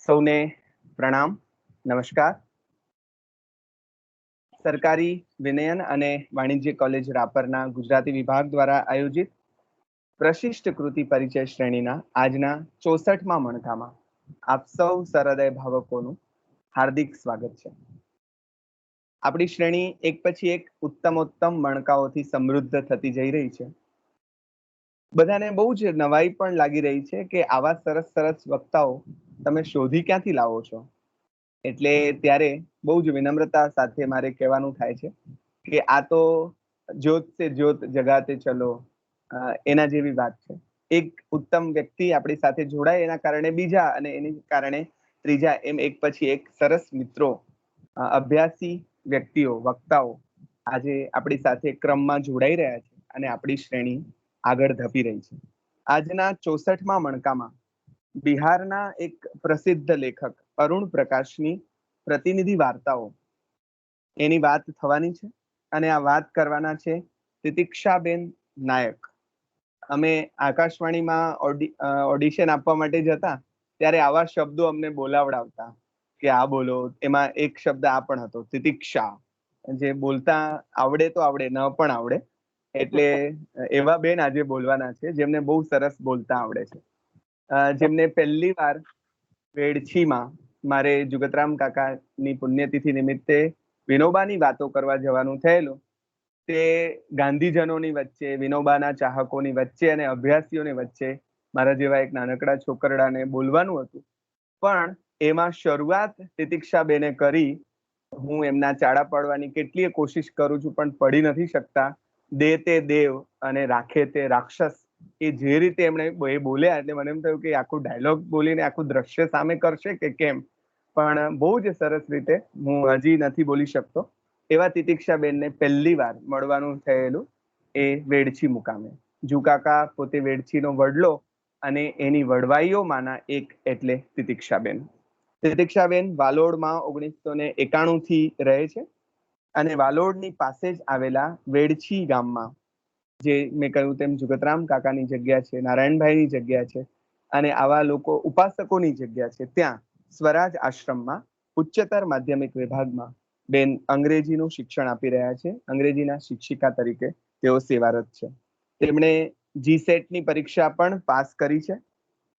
સૌને પ્રણામ, નમસ્કાર. સરકારી વિનયન અને વાણિજ્ય કોલેજ રાપરના ગુજરાતી વિભાગ દ્વારા આયોજિત પ્રશિષ્ટ કૃતિ પરિચય શ્રેણીના આજના 64મા મણકામાં આપ સૌ સહૃદય ભાવકોનું હાર્દિક સ્વાગત છે. આપણી શ્રેણી એક પછી એક ઉત્તમોત્તમ મણકાઓથી સમૃદ્ધ થતી જઈ રહી છે. બધાને બહુ જ નવાઈ પણ લાગી રહી છે કે આવા સરસ સરસ વક્તાઓ તમે શોધી ક્યાંથી લાવો છો. એટલે ત્યારે બહુ જ વિનમ્રતા સાથે મારે કહેવાનું થાય છે કે આ તો જ્યોત સે જ્યોત જગાતે ચલો એના જેવી વાત છે. એક ઉત્તમ વ્યક્તિ આપણી સાથે જોડાય એના કારણે બીજા અને એની કારણે ત્રીજા, એમ એક પછી એક સરસ મિત્રો, અભ્યાસી વ્યક્તિઓ, વક્તાઓ આજે આપણી સાથે ક્રમમાં જોડાઈ રહ્યા છે અને આપણી શ્રેણી આગળ ધપી રહી છે. આજના 64મા મણકામાં બિહારના એક પ્રસિદ્ધ લેખક અરુણ પ્રકાશની પ્રતિનિધિ વાર્તાઓ એની વાત થવાની છે અને આ વાત કરવાના છે તિતિક્ષાબેન નાયક. અમે આકાશવાણીમાં ઓડિશન આપવા માટે જતા ત્યારે આવા શબ્દો અમને બોલાવડાવતા કે આ બોલો. એમાં એક શબ્દ આ પણ હતો, તિતિક્ષા, જે બોલતા આવડે તો આવડે, ન પણ આવડે. એટલે એવા બેન આજે બોલવાના છે જેમને બહુ સરસ બોલતા આવડે છે. જેમને પહેલી વાર વેડછીમાં મારે જુગતરામ કાકાની પુણ્યતિથિ નિમિત્તે વિનોબાની વાતો કરવા જવાનું થયેલું. તે ગાંધીજનોની વચ્ચે, વિનોબાના ચાહકોની વચ્ચે અને અભ્યાસીઓની વચ્ચે મારા જેવા એક નાનકડા છોકરડાને બોલવાનું હતું. પણ એમાં શરૂઆત તિતિક્ષાબેને કરી. હું એમના ચાડા પાડવાની કેટલીય કોશિશ કરું છું પણ પડી નથી શકતા. દે તે દેવ અને રાખે તે રાક્ષસ, એ જે રીતે એમણે બોલ્યા એટલે મને એમ થયું કે આખું ડાયલોગ બોલીને આખું દ્રશ્ય સામે કરશે કે કેમ. પણ બહુ જ સરસ રીતે, હું હજી નથી બોલી શકતો એવા તિતિક્ષાબેનને પહેલી વાર મળવાનું થયેલું એ વેડછી મુકામે. જુકાકા પોતે વેડછીનો વડલો અને એની વડવાઈઓમાંના એક એટલે તિતિક્ષાબેન. તિતિક્ષાબેન વાલોડમાં 1991 થી રહે છે અને વાલોડની પાસે જ આવેલા વેડછી ગામમાં, જે મેં કહ્યું તેમ જુગતરામ કાકાની જગ્યા છે, નારાયણભાઈની જગ્યા છે અને આવા લોકો ઉપાસકોની જગ્યા છે, ત્યાં સ્વરાજ આશ્રમમાં ઉચ્ચતર માધ્યમિક વિભાગમાં બેન અંગ્રેજીનું શિક્ષણ આપી રહ્યા છે. અંગ્રેજીના શિક્ષિકા તરીકે તેઓ સેવારત છે. તેમણે જીસેટની પરીક્ષા પણ પાસ કરી છે.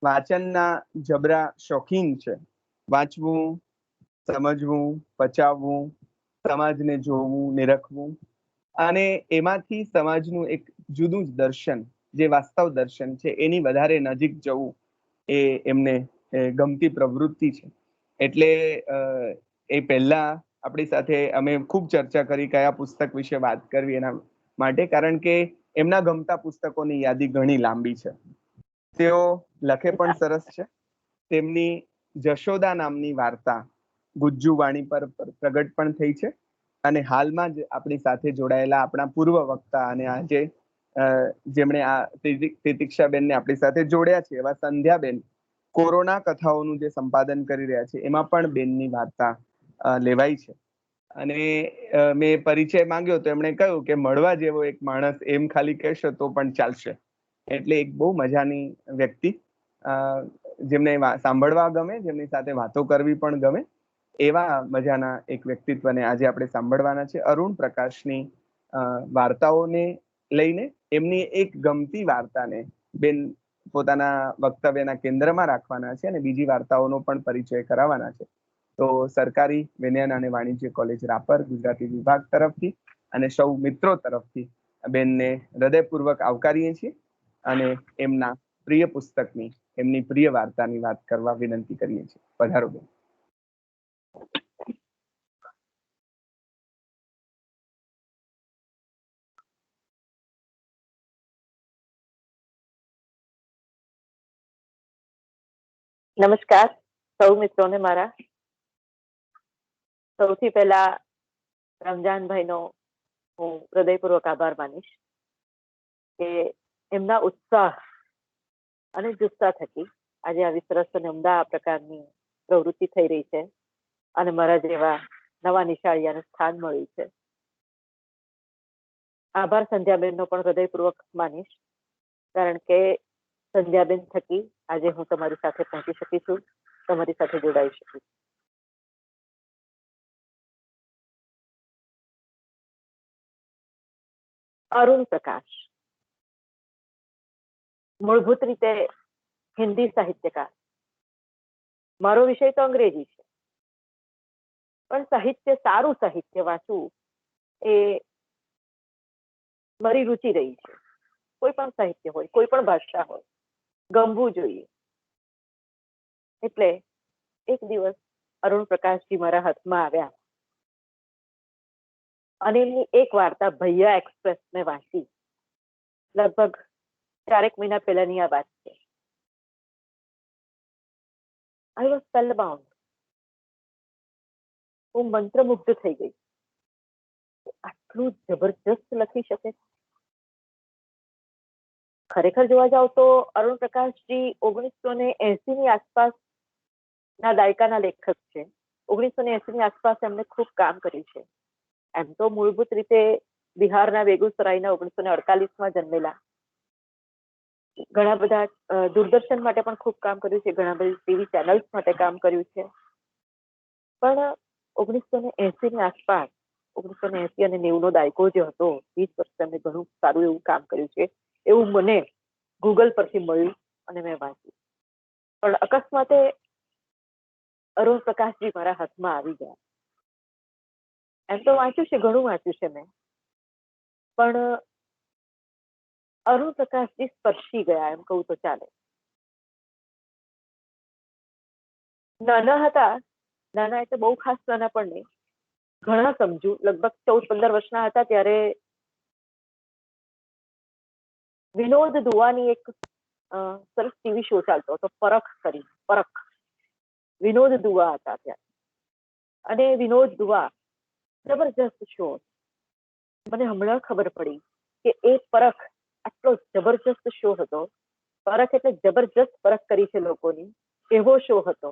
વાંચનના જબરા શોખીન છે. વાંચવું, સમજવું, પચાવવું, સમાજને જોવું, નિરખવું અને એમાંથી સમાજનું એક જુદું જ દર્શન, જે વાસ્તવ દર્શન છે, એની વધારે નજીક જવું એ એમને ગમતી પ્રવૃત્તિ છે. એટલે એ પહેલા આપણી સાથે અમે ખૂબ ચર્ચા કરી કયા પુસ્તક વિશે વાત કરવી એના માટે, કારણ કે એમના ગમતા પુસ્તકોની યાદી ઘણી લાંબી છે. તેઓ લખે પણ સરસ છે. તેમની જશોદા નામની વાર્તા ગુજ્જુ વાણી પર પ્રગટ પણ થઈ છે અને હાલમાં જ આપણી સાથે જોડાયેલા આપણા પૂર્વ વક્તા અને આજે જેમણે આ તિતિક્ષાબેનને આપણી સાથે જોડ્યા છે એવા સંધ્યાબેન કોરોના કથાઓનું જે સંપાદન કરી રહ્યા છે એમાં પણ બેનની વાર્તા લેવાઈ છે. અને મેં પરિચય માંગ્યો તો એમણે કહ્યું કે મળવા જેવો એક માણસ એમ ખાલી કહેશો તો પણ ચાલશે. એટલે એક બહુ મજાની વ્યક્તિ, જેમને સાંભળવા ગમે, જેમની સાથે વાતો કરવી પણ ગમે, એવા મજાના એક વ્યક્તિત્વને આજે આપણે સાંભળવાના છે. અરુણ પ્રકાશની વાર્તાઓને લઈને એમની એક ગમતી વાર્તાને બેન પોતાના વક્તવ્યના કેન્દ્રમાં રાખવાના છે અને બીજી વાર્તાઓનો પણ પરિચય કરાવવાના છે. તો સરકારી વિનયન અને વાણિજ્ય કોલેજ રાપર ગુજરાતી વિભાગ તરફથી અને સૌ મિત્રો તરફથી બેનને હૃદયપૂર્વક આવકારીએ છીએ અને એમના પ્રિય પુસ્તકની, એમની પ્રિય વાર્તાની વાત કરવા વિનંતી કરીએ છીએ. પધારો બેન. નમસ્કાર સૌ મિત્રોને મારા. સૌથી પહેલા રમજાનભાઈનો હું હૃદયપૂર્વક આભાર માનીશ કે એમના ઉત્સાહ અને જુસ્સા થકી આજે આવી સરસ અને ઉમદા પ્રકારની પ્રવૃત્તિ થઈ રહી છે અને મારા જેવા નવા નિશાળિયાને સ્થાન મળ્યું છે. આભાર સંધ્યાબેનનો પણ હૃદયપૂર્વક માનીશ, કારણ કે સંધ્યાબેન થકી આજે હું તમારી સાથે પહોંચી શકી છું તમારી સાથે જોડાઈ શકું. અરુણ પ્રકાશ મૂળભૂત રીતે હિન્દી સાહિત્યકાર. મારો વિષય તો અંગ્રેજી છે, પણ સાહિત્ય, સારું સાહિત્ય વાંચવું એ મારી રુચિ રહી છે. કોઈ પણ સાહિત્ય હોય, કોઈ પણ ભાષા હોય, ગમવું જોઈએ. એટલે એક દિવસ અરુણ પ્રકાશજી મારા હાથમાં આવ્યા અને એમની એક વાર્તા ભૈયા એક્સપ્રેસ મેં વાંચી. લગભગ 4 મહિના પહેલાની આ વાત છે. I was spellbound. હું મંત્રમુગ્ધ થઈ ગઈ. આટલું જબરજસ્ત લખી શકે. ખરેખર જોવા જાવ તો અરુણ પ્રકાશજી 1980 ની આસપાસ ના દાયકાના લેખક છે. 1980 ની આસપાસ એમને ખૂબ કામ કર્યું છે. એમ તો મૂળભૂત રીતે બિહારના બેગુસરાયના 1948માં જન્મેલા. ઘણા બધા દૂરદર્શન માટે પણ ખૂબ કામ કર્યું છે, ઘણા બધી ટીવી ચેનલ્સ માટે કામ કર્યું છે. પણ 1980 ની આસપાસ, 1980 અને 90 નો દાયકો જે હતો, 20 વર્ષ એમને ઘણું સારું એવું કામ કર્યું છે એવું મને ગૂગલ પરથી મળ્યું અને મેં વાંચ્યું. પણ અકસ્માતે અરુણ પ્રકાશજી મારા હાથમાં આવી ગયા. એમ તો વાંચ્યું છે, ઘણું વાંચ્યું છે મેં, પણ અરુણ પ્રકાશજી સ્પર્શી ગયા એમ કહું તો ચાલે. નાના હતા, નાના એટલે બહુ ખાસ નાના પણ નહીં, ઘણા સમજુ, લગભગ 14-15 વર્ષના હતા ત્યારે વિનોદ દુવાની એક સરસ ટીવી શો ચાલતો હતો, પરખ. વિનોદ દુવા હતા ત્યાં, અને વિનોદ દુવા જબરજસ્ત શો. મને હમણાં ખબર પડી કે એ પરખ આટલો જબરજસ્ત શો હતો. પરખ એટલે જબરજસ્ત પરખ કરી છે લોકોની, એવો શો હતો.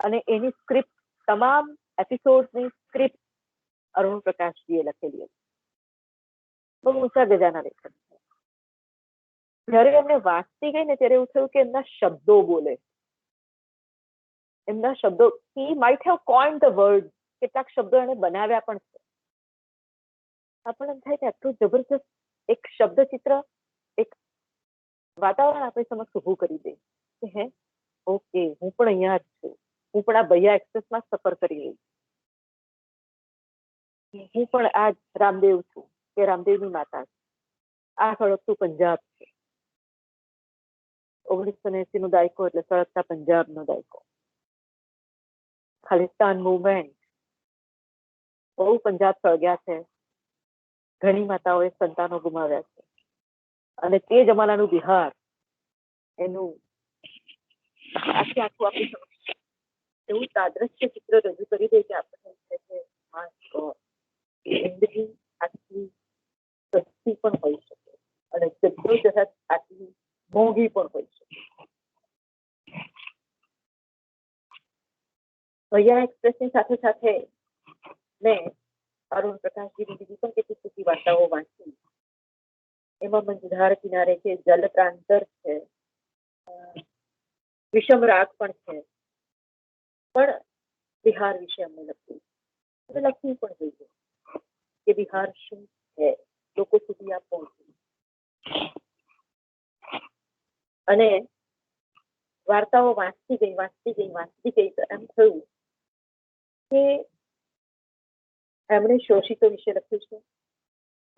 અને એની સ્ક્રિપ્ટ, તમામ એપિસોડની સ્ક્રિપ્ટ અરુણ પ્રકાશજીએ લખેલી હતી. બહુ ઊંચા ગજાના લેખક. જ્યારે એમને વાંચતી ગઈ ને ત્યારે એવું થયું કે એમના શબ્દો બોલે. એમના શબ્દો, he might have coined the word. કેટલાક શબ્દો એને બનાવ્યા પણ છે. આપણને એમ થાય કે આટલું જબરજસ્ત એક શબ્દ ચિત્ર, એક વાતાવરણ આપણી સમક્ષ ઊભું કરી દે કે હે ઓકે, હું પણ અહીંયા જ છું, હું પણ આ ભૈયા એક્સપ્રેસમાં સફર કરી રહી છું, હું પણ આ રામદેવ છું કે રામદેવની માતા છું, આ સળગતું પંજાબ છે. 1980 નો દાયકો એટલે સળગતા પંજાબનો દાયકો. ખાલિસ્તાન મુવમેન્ટ, બહુ પંજાબ સળગ્યા છે. ઘણી માતાઓએ સંતાનો ગુમાવ્યા છે. અને તે જમાનાનું બિહાર, એનું આખે આખું આપણી સમક્ષ એવું તાદ્રશ્ય ચિત્ર રજૂ કરી દે કે આપણને જિંદગી આટલી સસ્તી પણ હોઈ શકે અને જદ્દોજહદ આટલી મોંઘી પણ હોઈ શકે. ભૈયા એક્સપ્રેસની સાથે સાથે મેં અરુણ પ્રકાશજીની બીજી પણ કેટલી ટૂંકી વાર્તાઓ વાંચી. એમાં મંજધાર કિનારે છે, જલ પ્રાંતર છે, વિષમ રાગ પણ છે. પણ બિહાર વિશે અમને લખ્યું, અને લખવું પણ જોઈએ કે બિહાર શું છે, લોકો સુધી આ પહોંચે. અને વાર્તાઓ વાંચતી ગઈ તો એમ થયું કે એમણે શોષિતો વિશે લખ્યું છે,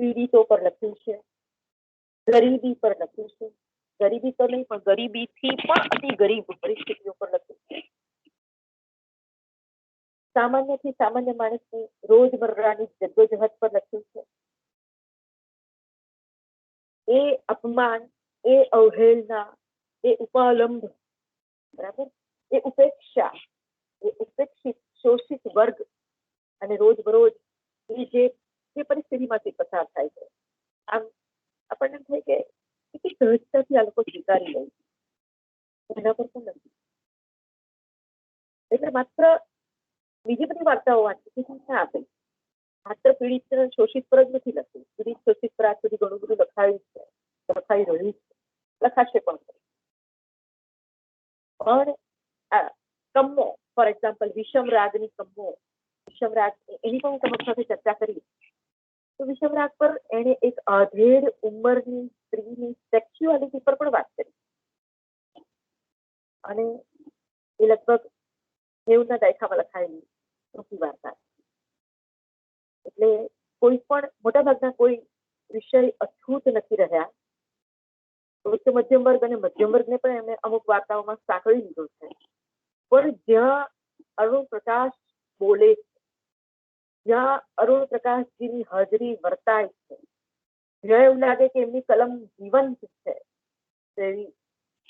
પીડિતો પર લખ્યું છે, ગરીબી પર લખ્યું છે. ગરીબી તો નહીં, પણ ગરીબીથી પણ અતિ ગરીબ પરિસ્થિતિઓ પર લખ્યું છે. સામાન્યથી સામાન્ય માણસની રોજબરોજની જદ્દોજહદ પર લખ્યું છે. એ અપમાન, એ અવહેલના, એ ઉપાલંબ, બરાબર, એ ઉપેક્ષા, એ ઉપેક્ષિત શોષિત વર્ગ અને રોજબરોજ એ જે પરિસ્થિતિમાંથી પસાર થાય છે, આમ આપણને એમ થાય કે કેટલી સહજતાથી આ લોકો સ્વીકારી લે એના પર પણ નથી. એટલે માત્ર બીજી બધી વાર્તાઓ વાંચી ના આપે, માત્ર પીડિત શોષિત પર જ નથી લખ્યું. પીડિત શોષિત પર આજ સુધી ઘણું બધું લખાયું છે, લખાઈ રહ્યું છે, લખાશે પણ. પણ આ કમ્મો ફોર એક્ઝામ્પલ વિષમ રાગની કમ્મો, વિષમ રાગ એની પણ હું તમારી સાથે ચર્ચા કરી. તો વિષમ રાગ પર એને એક આધેડ ઉંમરની સ્ત્રીની સેક્સ્યુઆલિટી પર પણ વાત કરી અને એ લગભગ 90ના દાયકામાં લખાયેલી ટૂંકી વાર્તા. એટલે કોઈ પણ મોટાભાગના કોઈ વિષય અછૂત નથી રહ્યા. ઉચ્ચ મધ્યમ વર્ગ અને મધ્યમ વર્ગને પણ એમને અમુક વાર્તાઓમાં સાંકળી લીધો છે. પણ જ્યાં અરુણ પ્રકાશ બોલે છે, જ્યાં અરુણ પ્રકાશજીની હાજરી વર્તાય છે, જ્યાં એવું લાગે કે એમની કલમ જીવંત છે, તેવી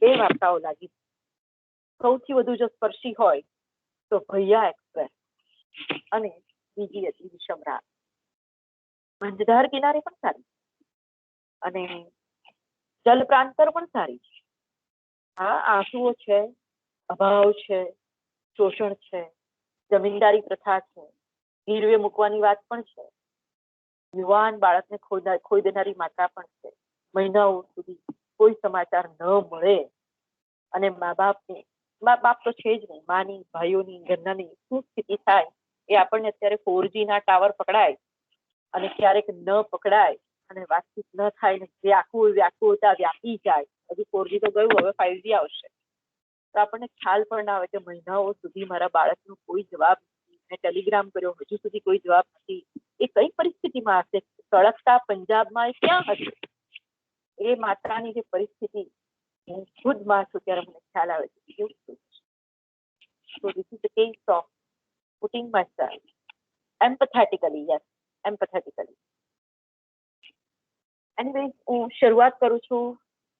એ વાર્તાઓ લાગી. સૌથી વધુ જો સ્પર્શી હોય તો ભૈયા એક્સપ્રેસ અને બીજી હતી વિષમ રાગ. મંજધાર કિનારે પણ સારી અને જલ પ્રાંતર પણ સારી. હા, આંસુઓ છે, અભાવ છે, શોષણ છે, જમીનદારી પ્રથા છે, ગીરવે મૂકવાની વાત પણ છે, યુવાન બાળકને ખોઈ દેનારી માતા પણ છે, મહિનાઓ સુધી કોઈ સમાચાર ન મળે અને મા બાપ તો છે જ નહીં, માની, ભાઈઓની, ઘરનાની શું સ્થિતિ થાય એ આપણને અત્યારે 4G ના ટાવર પકડાય અને ક્યારેક ન પકડાય અને વાતચીત ન થાય ને વ્યાકુળતા વ્યાપી જાય. હજુ 4G તો ગયું, હવે 5G આવશે તો આપણને ખ્યાલ પણ ના આવે કે મહિનાઓ સુધી મારા બાળકનો કોઈ જવાબ નથી, મેં ટેલિગ્રામ કર્યો હજુ સુધી કોઈ જવાબ નથી. એ કઈ પરિસ્થિતિમાં હશે? સળગતા પંજાબમાં એ ક્યાં હશે? એ માતાની જે પરિસ્થિતિ હું ખુદ માં છું ત્યારે મને ખ્યાલ આવે છે કેવું થયું. So this is the case of putting myself empathetically, yes, empathetically. Anyways, હું શરૂઆત કરું છું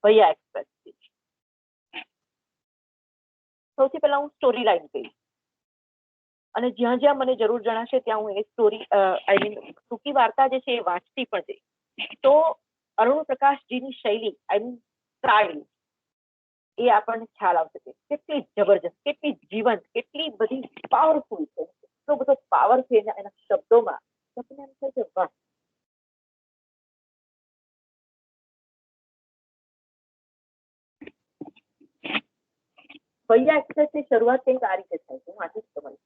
ભૈયા એક્સપ્રેસથી. સૌથી પહેલા હું સ્ટોરી લાઈન કહીશ અને જ્યાં જ્યાં મને જરૂર જણાશે ત્યાં હું એ સ્ટોરી ટૂંકી વાર્તા જે છે એ વાંચતી પણ જઈશ. તો અરુણ પ્રકાશજીની શૈલી, સ્ટાઇલ, એ આપણને ખ્યાલ આવશે કે કેટલી જબરજસ્ત, કેટલી જીવંત, કેટલી બધી પાવરફુલ છે, એટલો બધો પાવર છે એના શબ્દોમાં. આપણને એમ થાય કે વાહ. ભૈયા એક્સપ્રેસની શરૂઆત કંઈક આ રીતે થાય છે, હું વાંચીશ તમારી.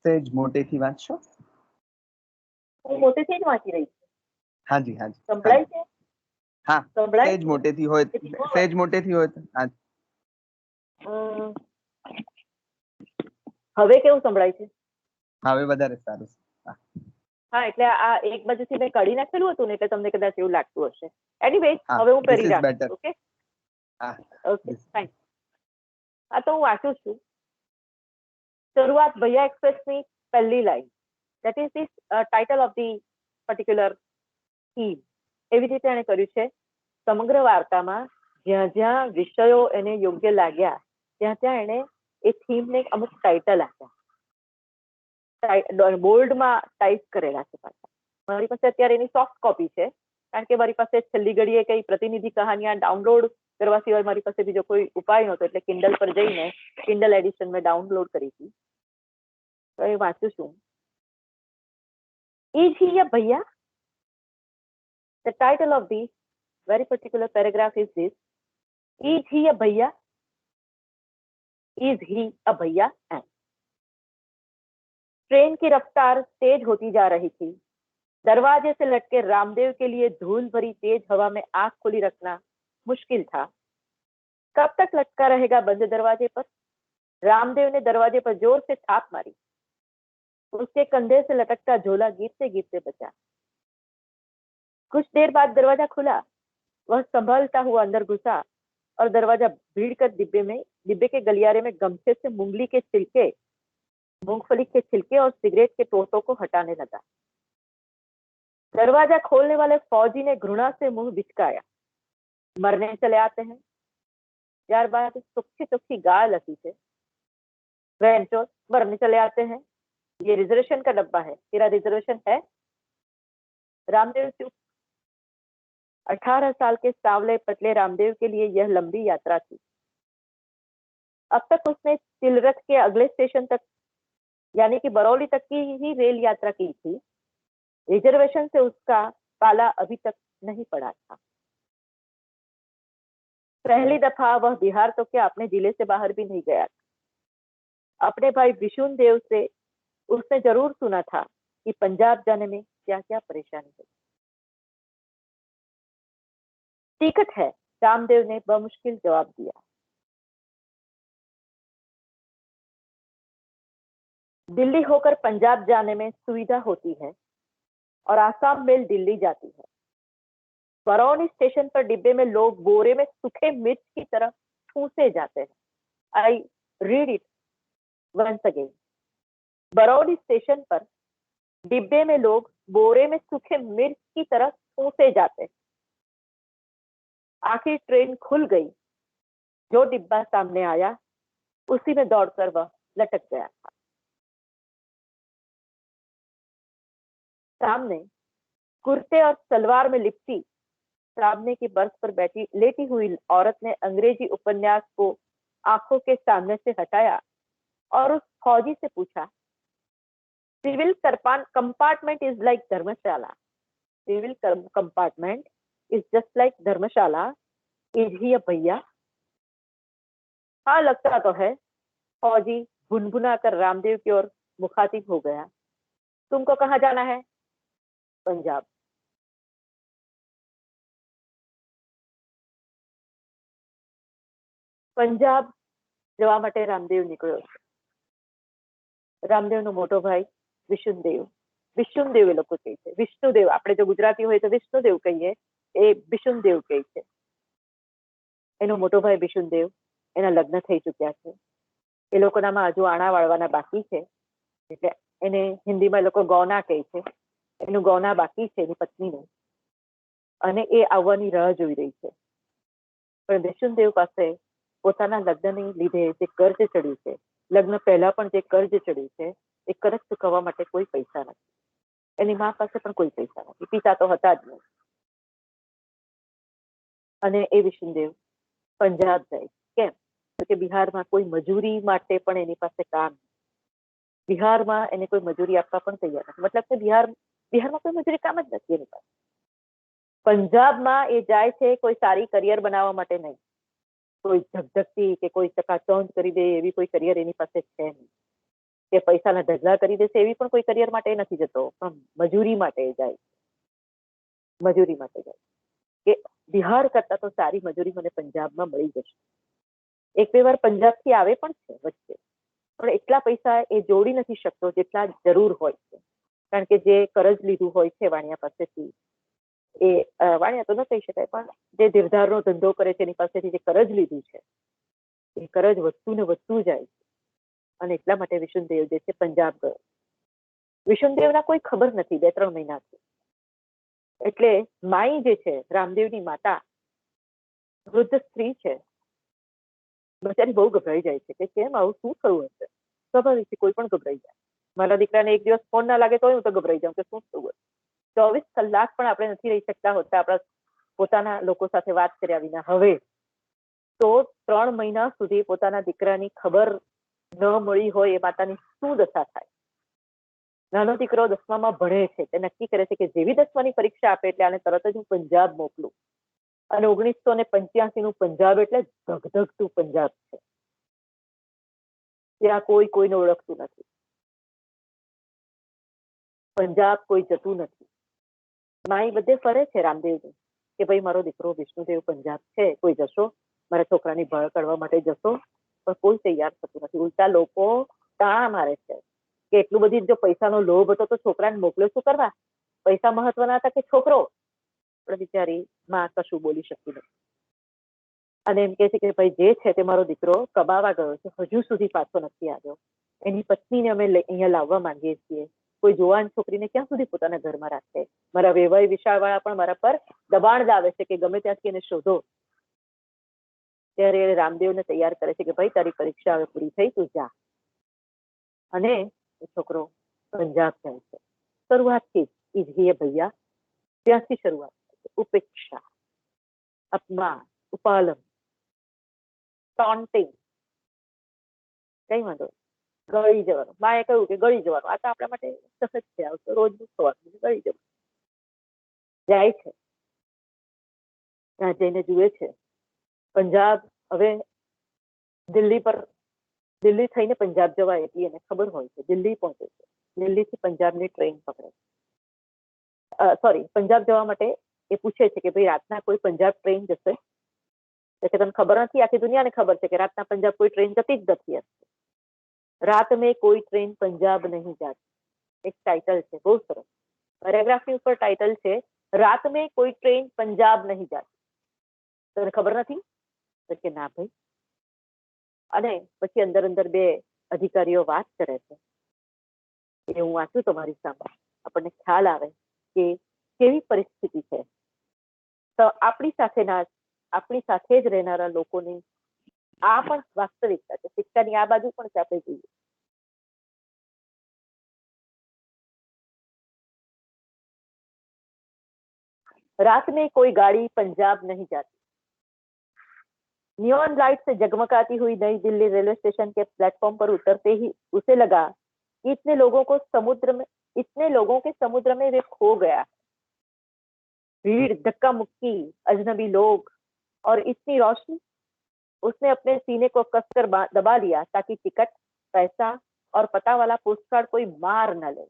સહેજ મોટેથી વાંચશો? હું મોટેથી જ વાંચી રહી છું. હાજી હાજી, સંભળાય છે? હા, સંભળાય સહેજ મોટેથી હોય, સહેજ મોટેથી હોય તો હા. હવે કેવું સંભળાય છે? હવે વધારે સારું. હા, એટલે આ એક બાજુથી મેં કાઢી નાખેલું હતું ને એટલે તમને કદાચ એવું લાગતું હશે. એનીવેઝ, હવે હું કરી રાખું. Okay okay, fine. હા, તો હું વાંચું છું. શરૂઆત ભૈયા એક્સપ્રેસની પહેલી line, that is the title of the particular theme. એવી રીતે એણે કર્યું છે. સમગ્ર વાર્તામાં જ્યાં જ્યાં વિષયો એને યોગ્ય લાગ્યા ત્યાં ત્યાં એને એ થીમને અમુક ટાઇટલ આપ્યા, બોલ્ડમાં ટાઈપ કરેલા છે. પાછા મારી પાસે અત્યારે એની સોફ્ટ કોપી છે, કારણ કે મારી પાસે છેલ્લી ઘડીએ કઈ પ્રતિનિધિ કહાનિયા ડાઉનલોડ કરવા સિવાય મારી પાસે બીજો કોઈ ઉપાય નહોતો, એટલે કિન્ડલ પર જઈને કિન્ડલ એડિશન મેં ડાઉનલોડ કરી હતી. તો એ વાંચું છું. Is he a bhaiya? The title of the very particular paragraph is this: Is he a bhaiya? Is he a bhaiya? And train की रफ्तार तेज होती जा रही थी. दरवाजे से लटके रामदेव के लिए धूल भरी तेज हवा में आंख खुली रखना मुश्किल था. कब तक लटका रहेगा बंद दरवाजे पर? रामदेव ने दरवाजे पर जोर से थाप मारी. उसके कंधे से लटकता झोला गिरते गिरते बचा. कुछ देर बाद दरवाजा खुला. वह संभलता हुआ अंदर घुसा और दरवाजा भीड़कर डिब्बे के गलियारे में गमछे से मूंगफली के छिलके और सिगरेट के टोटों को हटाने लगा. दरवाजा खोलने वाले फौजी ने घृणा से मुंह बिचकाया. मरने चले आते हैं. ત્યારબાદ ચોખ્ખી ચોખ્ખી गाल हंसी से, वेंचो मरने चले आते हैं, ये रिजर्वेशन का डब्बा है, तेरा रिजर्वेशन है? रामदेव चुप. 18 साल के सांवले पतले रामदेव के लिए यह लंबी यात्रा थी. अब तक उसने तिलरथ के अगले स्टेशन तक यानी कि बरौली तक की ही रेल यात्रा की थी। रिजर्वेशन से उसका पाला अभी तक नहीं पड़ा था। पहली दफा वह बिहार तो क्या अपने जिले से बाहर भी नहीं गया था। अपने भाई विशुन देव से उसने जरूर सुना था कि पंजाब जाने में क्या क्या परेशानी है। टिकट है, रामदेव ने बमुश्किल जवाब दिया। दिल्ली होकर पंजाब जाने में सुविधा होती है और आसाम मेल दिल्ली जाती है। बरौनी स्टेशन पर डिब्बे में लोग बोरे में सूखे मिर्च की तरह ठूसे जाते हैं। I read it once again. Barauni station पर डिब्बे में लोग बोरे में सूखे मिर्च की तरह ठूसे जाते हैं। आखिर ट्रेन खुल गई। जो डिब्बा सामने आया उसी में दौड़कर वह लटक गया था। सामने कुर्ते और सलवार में लिपटी सामने की बर्थ पर बैठी लेटी हुई औरत ने अंग्रेजी उपन्यास को आंखों के सामने से हटाया और उस फौजी से पूछा, civil compartment is like dharamshala. Civil compartment is just like dharamshala. Is he a bhaiya? हाँ लगता तो है। फौजी भुनभुना कर रामदेव की ओर मुखातिब हो गया। तुमको कहाँ जाना है? पंजाब। પંજાબ જવા માટે રામદેવ નીકળ્યો છે. રામદેવનો મોટો ભાઈ વિશુનદેવ. વિશુનદેવ એ લોકો કહે છે. વિષ્ણુદેવ, આપણે જો ગુજરાતી હોય તો વિષ્ણુદેવ કહીએ, એ વિશુનદેવ કહે છે. એનો મોટો ભાઈ વિશુનદેવ, એના લગ્ન થઈ ચૂક્યા છે. એ લોકોનામાં હજુ આણા વાળવાના બાકી છે. એટલે એને હિન્દીમાં એ લોકો ગૌના કહે છે. એનું ગૌના બાકી છે એની પત્નીનું, અને એ આવવાની રાહ જોઈ રહી છે. પણ વિશુનદેવ પાસે પોતાના લગ્નને લીધે જે કર્જ ચડ્યું છે, લગ્ન પહેલા પણ જે કર્જ ચડ્યું છે, એ કર્જ ચૂકવવા માટે કોઈ પૈસા નથી. એની મા પાસે પણ કોઈ પૈસા નથી. પિતા તો હતા જ નહીં. અને એ વિશુનદેવ પંજાબ જાય. કેમ? તો કે બિહારમાં કોઈ મજૂરી માટે પણ એની પાસે કામ નથી. બિહારમાં એને કોઈ મજૂરી આપવા પણ તૈયાર નથી. મતલબ કે બિહારમાં કોઈ મજૂરી કામ જ નથી એની પાસે. પંજાબમાં એ જાય છે કોઈ સારી કરિયર બનાવવા માટે નહીં. કોઈ ધગધગતી કે કોઈ ચકાચौंध કરી દે એવી કોઈ કરિયર એની પાસે છે નહીં. કે પૈસાના ઢગલા કરી દેશે એવી પણ કોઈ કરિયર માટે નથી જતો. પણ મજૂરી માટે જાય. મજૂરી માટે જાય કે બિહાર કરતા તો સારી મજૂરી મને પંજાબમાં મળી જશે. એક બે વાર પંજાબથી આવે પણ છે વચ્ચે, પણ એટલા પૈસા એ જોડી નથી શકતો જેટલા જરૂર હોય છે. કારણ કે જે કરજ લીધું હોય છે વાણિયા પાસેથી, એ વાણિયા તો ન કહી શકાય, પણ જે ધીરધારનો ધંધો કરે છે એની પાસેથી જે કરજ લીધું છે, એ કરજ વધતું ને વધતું જાય છે. અને એટલા માટે વિશુનદેવ જે છે પંજાબ ગયો. વિશુનદેવના કોઈ ખબર નથી 2-3 મહિનાથી. એટલે માઈ જે છે, રામદેવની માતા, વૃદ્ધ સ્ત્રી છે, બચારી બહુ ગભરાઈ જાય છે કે કેમ આવું શું થયું હશે. સ્વાભાવિક છે, કોઈ પણ ગભરાઈ જાય. મારા દીકરાને એક દિવસ ફોન ના લાગે તો હું તો ગભરાઈ જાઉં કે શું થયું હશે. 24 કલાક પણ આપણે નથી રહી શકતા હોતા આપણા પોતાના લોકો સાથે વાત કર્યા વિના. હવે તો 3 મહિના સુધી પોતાના દીકરાની ખબર ન મળી હોય એ માતાની શું દશા થાય. નાનો દીકરો 10મામાં ભણે છે. તે નક્કી કરે છે કે જેવી 10માની પરીક્ષા આપે એટલે આને તરત જ હું પંજાબ મોકલું. અને 1985નું પંજાબ એટલે ધગધગતું પંજાબ છે. ત્યાં કોઈ કોઈને ઓળખતું નથી. પંજાબ કોઈ જતું નથી. માઈ બધે ફરે છે રામદેવની કે ભાઈ મારો દીકરો વિષ્ણુદેવ પંજાબ છે, કોઈ જશો? મારા છોકરાની ભાળ કાઢવા માટે જશો? પણ કોઈ તૈયાર થતું નથી. ઉલટા લોકો તાણા મારે છે કે એટલું બધી જો પૈસાનો લોભ હતો તો છોકરાને મોકલ્યો શું કરવા? પૈસા મહત્વના હતા કે છોકરો? પણ બિચારી માં કશું બોલી શકતી નથી. અને એમ કહે છે કે ભાઈ જે છે તે મારો દીકરો કમાવા ગયો છે, હજુ સુધી પાછો નથી આવ્યો. એની પત્નીને અમે અહીંયા લાવવા માંગીએ છીએ. કોઈ જુવાન છોકરીને ક્યાં સુધી પોતાના ઘરમાં રાખે? મારા વેવાઈ વિશાળવાળા પણ મારા પર દબાણ લાવે છે કે ગમે ત્યાંથી એને શોધો. ત્યારે રામદેવને તૈયાર કરે છે કે ભાઈ તારી પરીક્ષા હવે પૂરી થઈ, તું જા. અને એ છોકરો પંજાબ જાય છે. શરૂઆતથી જ એ ભૈયા ત્યાંથી શરૂઆત થાય છે. ઉપેક્ષા, અપમાન, ઉપાલન, ટોન્ટિંગ, કઈ વાંધો. ગળી જવાનું. માએ કહ્યું કે ગળી જવાનું. આ તો આપણા માટે સહજ છે, આ તો રોજનું થવાનું, ગળી જવાનું. જાય છે, ત્યાં જઈને જુએ છે પંજાબ હવે દિલ્હી પર, દિલ્હી થઈને પંજાબ જવાય એટલી એને ખબર હોય છે. દિલ્હી પહોંચે છે, દિલ્હીથી પંજાબની ટ્રેન પકડે, સોરી પંજાબ જવા માટે એ પૂછે છે કે ભાઈ રાતના કોઈ પંજાબ ટ્રેન જશે? એટલે તને ખબર નથી? આખી દુનિયાને ખબર છે કે રાતના પંજાબ કોઈ ટ્રેન જતી જ નથી. રાત में कोई ट्रेन पंजाब नहीं जाती, एक टाइटल છે, બહુ સરસ પેરેગ્રાફની ઉપર ટાઇટલ છે, રાત में कोई ट्रेन पंजाब नहीं जाती. તને ખબર નથી? તો કે ના ભાઈ. અને પછી અંદર અંદર બે અધિકારીઓ વાત કરે છે, એ હું વાંચું તમારી સામે, આપણને ખ્યાલ આવે કે કેવી પરિસ્થિતિ છે. તો આપણી સાથે જ રહેનારા લોકોની આ પણ વાસ્તવિકતા છે. સિક્કાની આ બાજુ પણ આપણે જોઈએ. रात में कोई गाड़ी पंजाब नहीं जाती. नियॉन लाइट से जगमगाती हुई नई दिल्ली रेलवे स्टेशन के प्लेटफॉर्म पर उतरते ही उसे लगा कि इतने लोगों के समुद्र में वे खो गया. भीड़, धक्का मुक्की, अजनबी लोग और इतनी रोशनी. उसने अपने सीने को कसकर दबा लिया ताकि टिकट, पैसा और पता वाला पोस्टकार्ड कोई मार न ले.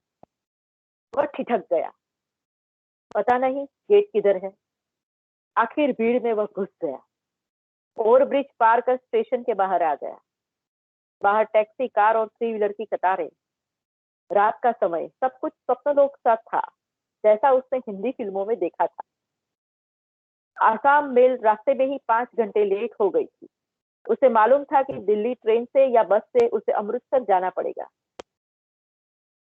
वह ठिठक गया. पता नहीं गेट किधर है. आखिर भीड़ में वह घुस गया. ओवरब्रिज पार कर स्टेशन के बाहर आ गया. बाहर टैक्सी, कार और थ्री व्हीलर की कतारें. रात का समय, सब कुछ स्वप्नलोक सा था, जैसा उसने हिंदी फिल्मों में देखा था. आसाम मेल रास्ते में ही 5 घंटे लेट हो गई थी. उसे मालूम था कि दिल्ली ट्रेन से या बस से उसे अमृतसर जाना पड़ेगा.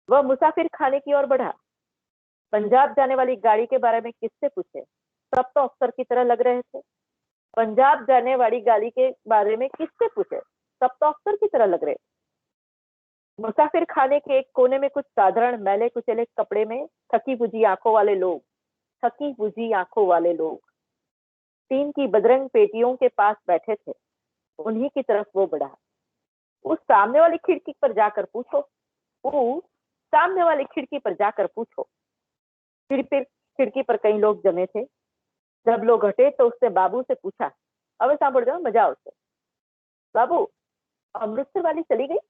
वह मुसाफिर खाने की ओर बढ़ा. पंजाब जाने वाली गाड़ी के बारे में किससे पूछे? सब तो अफसर की तरह लग रहे थे. पंजाब जाने वाली गाड़ी के बारे में किससे पूछे? सब तो अफसर की तरह लग रहे. मुसाफिर खाने के एक कोने में कुछ साधारण मैले कुचले कपड़े में थकी बुझी आंखों वाले लोग 3 की बदरंग पेटियों के पास बैठे थे. उन्हीं की तरफ वो बढ़ा. उस सामने वाली खिड़की पर जाकर पूछो. खिड़की पर कई लोग जमे थे. जब लोग हटे तो उसने बाबू से पूछा, હવે સાંભળજો, મજા આવશે. बाबू, अमृतसर वाली चली गई?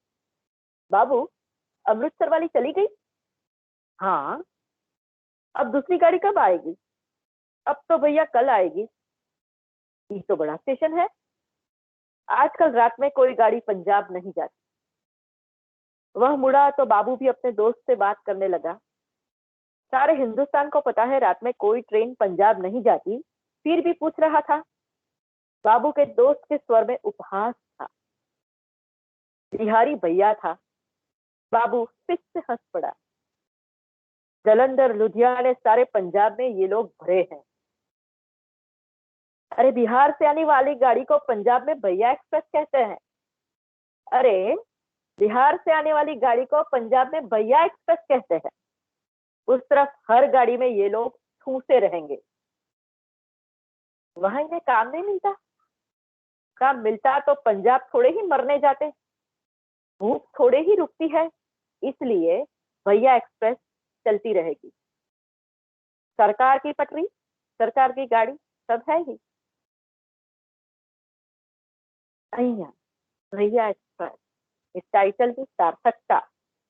बाबू, अमृतसर वाली चली गई? हाँ. अब दूसरी गाड़ी कब आएगी? अब तो भैया कल आएगी. ये तो बड़ा स्टेशन है. आजकल रात में कोई गाड़ी पंजाब नहीं जाती. वह मुड़ा तो बाबू भी अपने दोस्त से बात करने लगा. सारे हिंदुस्तान को पता है रात में कोई ट्रेन पंजाब नहीं जाती, फिर भी पूछ रहा था. बाबू के दोस्त के स्वर में उपहास था. बिहारी भैया था. बाबू फिर से हंस पड़ा. जलंधर, लुधियाना, सारे पंजाब में ये लोग भरे हैं. अरे बिहार से आने वाली गाड़ी को पंजाब में भैया एक्सप्रेस कहते हैं. अरे बिहार से आने वाली गाड़ी को पंजाब में भैया एक्सप्रेस कहते हैं. उस तरफ हर गाड़ी में ये लोग ठूसे रहेंगे. वहां इन्हें काम नहीं मिलता. काम मिलता तो पंजाब थोड़े ही मरने जाते. भूख थोड़े ही रुकती है, इसलिए भैया एक्सप्रेस चलती रहेगी. सरकार की पटरी, सरकार की गाड़ी, सब है ही. અહીંયા ભૈયા એક્સપ્રેસ એ ટાઇટલની સાર્થકતા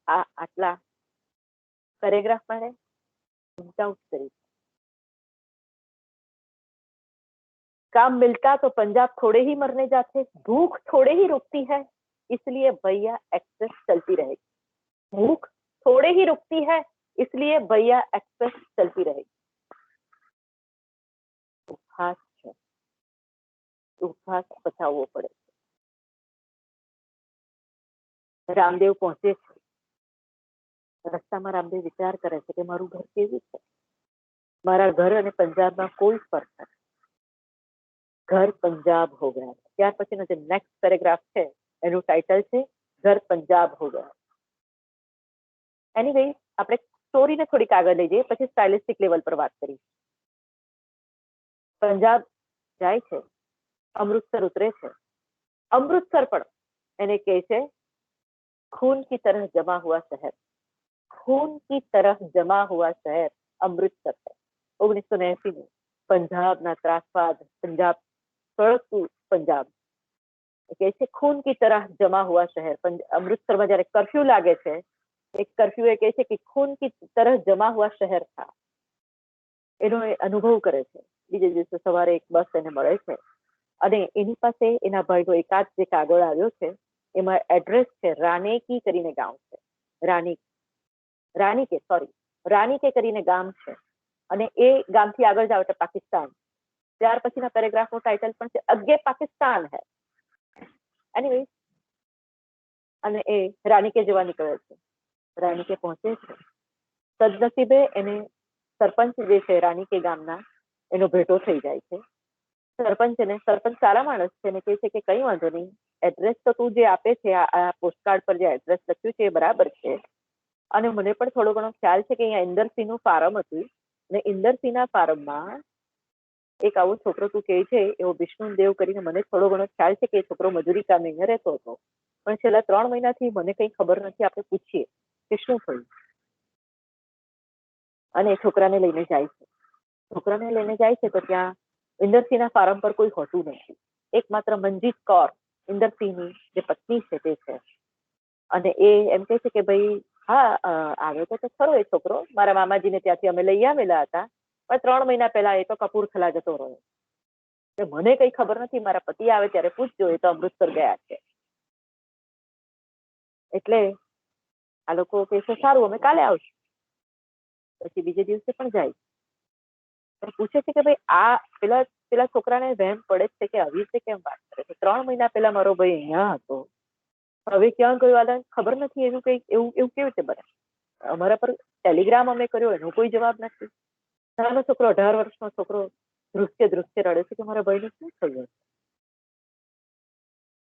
આ આટલા પેરેગ્રાફ માં પોઈન્ટ આઉટ કરી. काम मिलता तो पंजाब थोड़े ही मरने जाते. भूख थोड़े ही रुकती है, इसलिए भैया एक्सप्रेस चलती रहेगी. भूख थोड़े ही रुकती है, इसलिए भैया एक्सप्रेस चलती रहेगी. उपहास છે. ઉપહાસ બચાવવો પડે. રામદેવ પહોંચે છે. રસ્તામાં રામદેવ વિચાર કરે છે કે મારું ઘર કેવું છે. મારા ઘર અને પંજાબમાં કોઈ ફરક નથી. ઘર પંજાબ हो गया. ત્યાર પછીનો જે નેક્સ્ટ પેરેગ્રાફ છે એનું ટાઇટલ છે ઘર પંજાબ हो गया. એનીવે આપણે સ્ટોરીને થોડીક આગળ લઈ જઈએ, પછી સ્ટાઇલિસ્ટિક લેવલ પર વાત કરીએ. પંજાબ જાય છે, અમૃતસર ઉતરે છે. અમૃતસર પણ એને કહે છે खून की तरह जमा हुआ शहर, खून की तरह जमा हुआ शहर અમૃતસર છે. 1980 में પંજાબના ત્રાસવાદ, પંજાબ સળગતું પંજાબ, કહે છે ખૂન કી તરહ જમા હુઆ શહેર. અમૃતસરમાં જયારે કર્ફ્યુ લાગે છે, એક કર્ફ્યુ એ કહે છે કે ખૂન કી તરહ જમા હુઆ શહેર થા. એનો એ અનુભવ કરે છે. બીજે દિવસે સવારે એક બસ એને મળે છે અને એની પાસે એના ભાઈનો એકાદ જે કાગળ આવ્યો છે એમાં એડ્રેસ છે રાનેકી કરીને ગામ છે. રાનીકે કરીને ગામ છે અને એ ગામથી આગળ જાવ એટલે પાકિસ્તાન. ત્યાર પછીના પેરેગ્રાફનું ટાઇટલ પણ છે અગે પાકિસ્તાન હૈ. એનીવેઝ, અને એ રાનીકે જવા નીકળે છે. રાનીકે પહોંચે છે. સદનસીબે એને સરપંચ જે છે રાનીકે ગામના, એનો ભેટો થઈ જાય છે. સરપંચ સારા માણસ છે અને કહે છે કે કઈ વાંધો નહીં, એડ્રેસ તો તું જે આપે છે, આ પોસ્ટકાર્ડ પર જે એડ્રેસ લખ્યું છે એ બરાબર છે અને મને પણ થોડો ઘણો ખ્યાલ છે કે અહીંયા ઇન્દરસિંહનું ફાર્મ હતું અને ઇન્દરસિંહના ફાર્મમાં એક આવો છોકરો તું કહે છે એવો વિષ્ણુદેવ કરીને મને થોડો ઘણો ખ્યાલ છે કે એ છોકરો મજૂરી કામે અહીંયા રહેતો હતો, પણ છેલ્લા 3 મહિનાથી મને કંઈ ખબર નથી, આપણે પૂછીએ કે શું થયું. અને એ છોકરાને લઈને જાય છે તો ત્યાં ઇન્દરસિંહના ફાર્મ પર કોઈ હોતું નથી. એકમાત્ર મનજીત કૌર, ઇન્દરસિંહની જે પત્ની છે તે છે. અને એ એમ કહે છે કે ભાઈ હા, આવ્યો તો ખરો એ છોકરો, મારા મામાજીને ત્યાંથી અમે લઈ આવેલા હતા, પણ 3 મહિના પહેલા એ તો કપૂરથલા જતો રહ્યો. મને કઈ ખબર નથી, મારા પતિ આવે ત્યારે પૂછજો, એ તો અમૃતસર ગયા છે. એટલે આ લોકો કહે છે સારું, અમે કાલે આવશું. પછી બીજે દિવસે પણ જાય, પૂછે છે કે ભાઈ આ પેલા છોકરાને વહેમ પડે છે કે આવી રીતે કેમ વાત કરે છે, 3 મહિના પહેલા મારો ભાઈ અહીંયા હતો, હવે ક્યાં ગયો આને ખબર નથી. એવું કેવી રીતે બને? અમારા પર ટેલિગ્રામ અમે કર્યો, એનો કોઈ જવાબ નથી. નાનો છોકરો, 18 વર્ષનો છોકરો ધ્રુસકે રડે છે કે મારા ભાઈને શું થયું.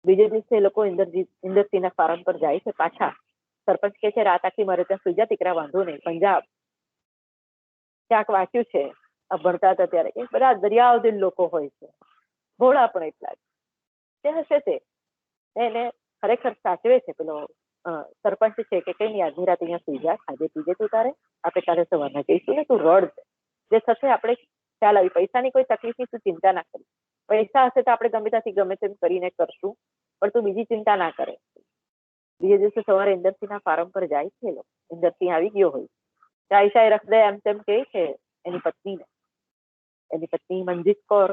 બીજે દિવસે એ લોકો ઇન્દરસિંહના ફાર્મ પર જાય છે પાછા. સરપંચ કહે છે રાત આખી મારે ત્યાં સુઈ જા દીકરા, વાંધો નહીં, પંજાબ ક્યાંક વાંચ્યું છે ભણતા હતા ત્યારે કે બધા દરિયાઓ દિલ લોકો હોય છે, ભોળા પણ એટલા જ હશે. તે એને ખરેખર સાચવે છે પેલો સરપંચ છે કે કઈ નહીં, આજની રાત અહીંયા સુઈ જા, ખાજે પીજે તું, તારે આપણે કાલે સવારના જઈશું ને, તું રડ, જે થશે આપણે ખ્યાલ આવી. પૈસાની કોઈ તકલીફની તું ચિંતા ના કરી, પૈસા હશે તો આપણે ગમે ત્યાંથી ગમે તેમ કરીને કરશું, પણ તું બીજી ચિંતા ના કરે. બીજે દિવસે સવારે ઇન્દરસિંહના ફાર્મ પર જાય છે. ઇન્દરસિંહ આવી ગયો હોય, ચાય શાય રખ દે એમ તેમ કહે છે એની પત્નીને. એની પત્ની મનજીત કૌર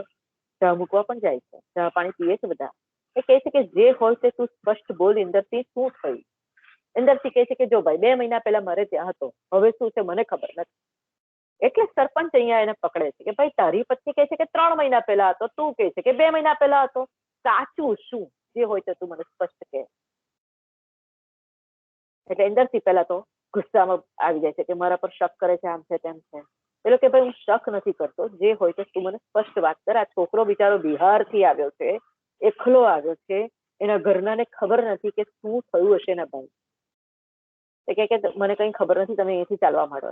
ચા મૂકવા પણ જાય છે, ચા પાણી પીએ છે બધા. એ કહે છે કે જે હોય તે તું સ્પષ્ટ બોલ ઇન્દરસિંહ, શું થયું? ઇન્દરસિંહ કહે છે કે જો ભાઈ 2 મહિના પહેલા મારે ત્યાં હતો, હવે શું છે મને ખબર નથી. એટલે સરપંચ અહીંયા એને પકડે છે કે ભાઈ તારી પત્ની કહે છે કે 3 મહિના પહેલા હતો, તું કહે છે કે 2 મહિના પહેલા હતો, સાચું શું? જે હોય તે તું મને સ્પષ્ટ કહે. એટલે ઇન્દરસિંહ પહેલા તો ગુસ્સામાં આવી જાય છે કે મારા પર શક કરે છે, આમ છે તેમ છે. પેલો કે ભાઈ હું શક નથી કરતો, જે હોય તો તું મને સ્પષ્ટ વાત કર. આ છોકરો બિચારો બિહારથી આવ્યો છે, એકલો આવ્યો છે, એના ઘરનાને ખબર નથી કે શું થયું હશે એના ભાઈ. એ કે મને કઈ ખબર નથી, તમે અહીંથી ચાલવા માંડો.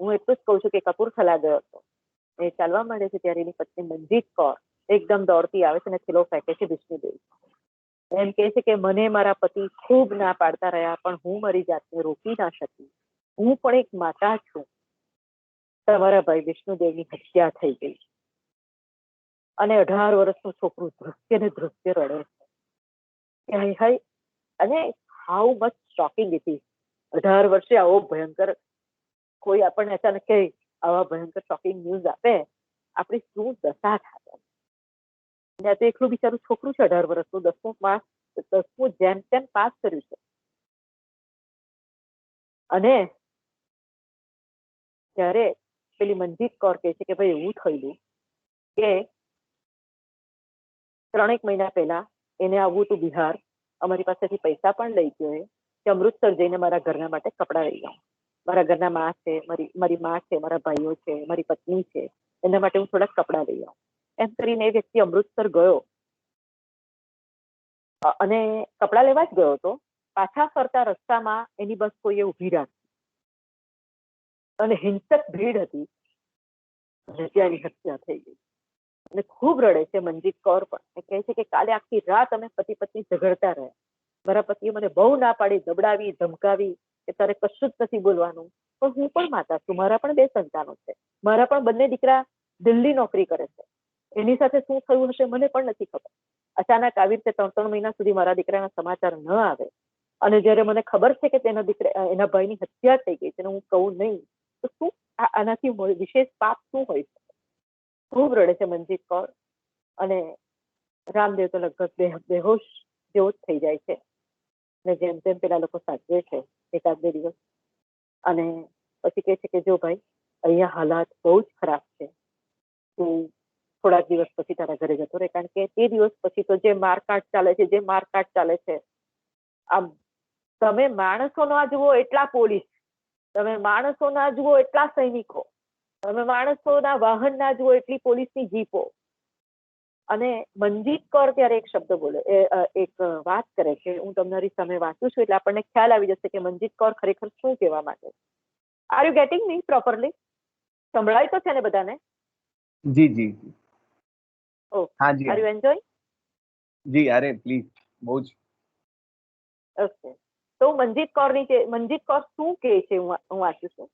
હું એટલું જ કહું છું કે કપૂરથલા ગયો હતો. એ ચાલવા માંડે છે ત્યારે એની પત્ની મનજીત કૌર એકદમ દોડતી આવે છે અને થેલો ફેંકે છે વિષ્ણુદેવ. એમ કહે છે કે મને મારા પતિ ખૂબ ના પાડતા રહ્યા, પણ હું મારી જાતને રોકી ના શકી. હું પણ એક માતા છું. તમારા ભાઈ વિષ્ણુદેવની હત્યા થઈ ગઈ. અને 18 વર્ષનું છોકરું ધ્રુસકે ને ધ્રુસકે રડે છે. અને how much shocking it is. 18 વર્ષે આવો ભયંકર કોઈ આપણને અચાનક કે આવા ભયંકર શોકિંગ ન્યૂઝ આપે, આપણી શું દશા થાય. તો એકલું બિચારું છોકરું છે 18 વર્ષનું, 10મું જેમ તેમ પાસ કર્યું છે. અને ત્યારે પેલી મનજીત કૌર કહે છે કે ભાઈ એવું થયેલું કે 3 મહિના પહેલા એને આવવું હતું બિહાર, અમારી પાસેથી પૈસા પણ લઈ ગયો કે અમૃતસર જઈને મારા ઘરના માટે કપડાં લઈ આવું. મારા ઘરના માં છે, મારી માં છે, મારા ભાઈઓ છે, મારી પત્ની છે, એના માટે હું થોડાક કપડાં લઈ આવું. એમ કરીને એ વ્યક્તિ અમૃતસર ગયો અને કપડાં લેવા જ ગયો હતો. પાછા ફરતા રસ્તામાં એની બસ કોઈએ ઊભી રાખી અને હિંસક ભીડ હતી અને ત્યાંની હત્યા થઈ ગઈ. અને ખૂબ રડે છે મનજીત કૌર પણ. એ કહે છે કે કાલે આખી રાત અમે પતિ પત્ની ઝઘડતા રહ્યા, મારા પતિએ મને બહુ ના પાડી, દબડાવી, ધમકાવી કે તારે કશું જ નથી બોલવાનું. પણ હું પણ માતા છું, મારા પણ 2 સંતાનો છે, મારા પણ બંને દીકરા દિલ્હી નોકરી કરે છે. એની સાથે શું થયું હશે મને પણ નથી ખબર. અચાનક આવી રીતે 3 મહિના સુધી મારા દીકરાના સમાચાર ન આવે અને જ્યારે મને ખબર છે કે એના ભાઈની હત્યા થઈ ગઈ છે અને હું કહું નહીં, તો શું આનાથી વિશેષ પાપ શું હોય છે? ખૂબ રડે છે મનજીત કૌર અને રામદેવ તો લગભગ બેહોશ જેવો જ થઈ જાય છે. ને જેમ તેમ પેલા લોકો સાચવે છે 1-2 દિવસ અને પછી કહે છે કે જો ભાઈ, અહીંયા હાલાત બહુ જ ખરાબ છે, તું થોડાક દિવસ પછી તારા ઘરે જતો રહે. કારણ કે તે દિવસ પછી તો જે મારકાટ ચાલે છે, આમ તમે માણસો ના જુઓ એટલા પોલીસ, તમે માણસો ના જુઓ એટલા સૈનિકો, તમે માણસોના વાહન ના જુઓ એટલી પોલીસની જીપો. અને મનજીત કૌર ત્યારે એક શબ્દ બોલે, એક વાત કરે છે, હું તમારી સામે વાંચું છું એટલે આપણને ખ્યાલ આવી જશે કે મનજીત કૌર ખરેખર શું કહેવા માંગે. Are you getting me properly? સંભળાય તો છે ને બધાને? જી જી ઓકે. हाँ जी આર યુ એન્જોયિંગ? जी अरे प्लीज બહુ જ ઓકે. તો મનજીત કૌર શું કહે છે હું વાંચું છું.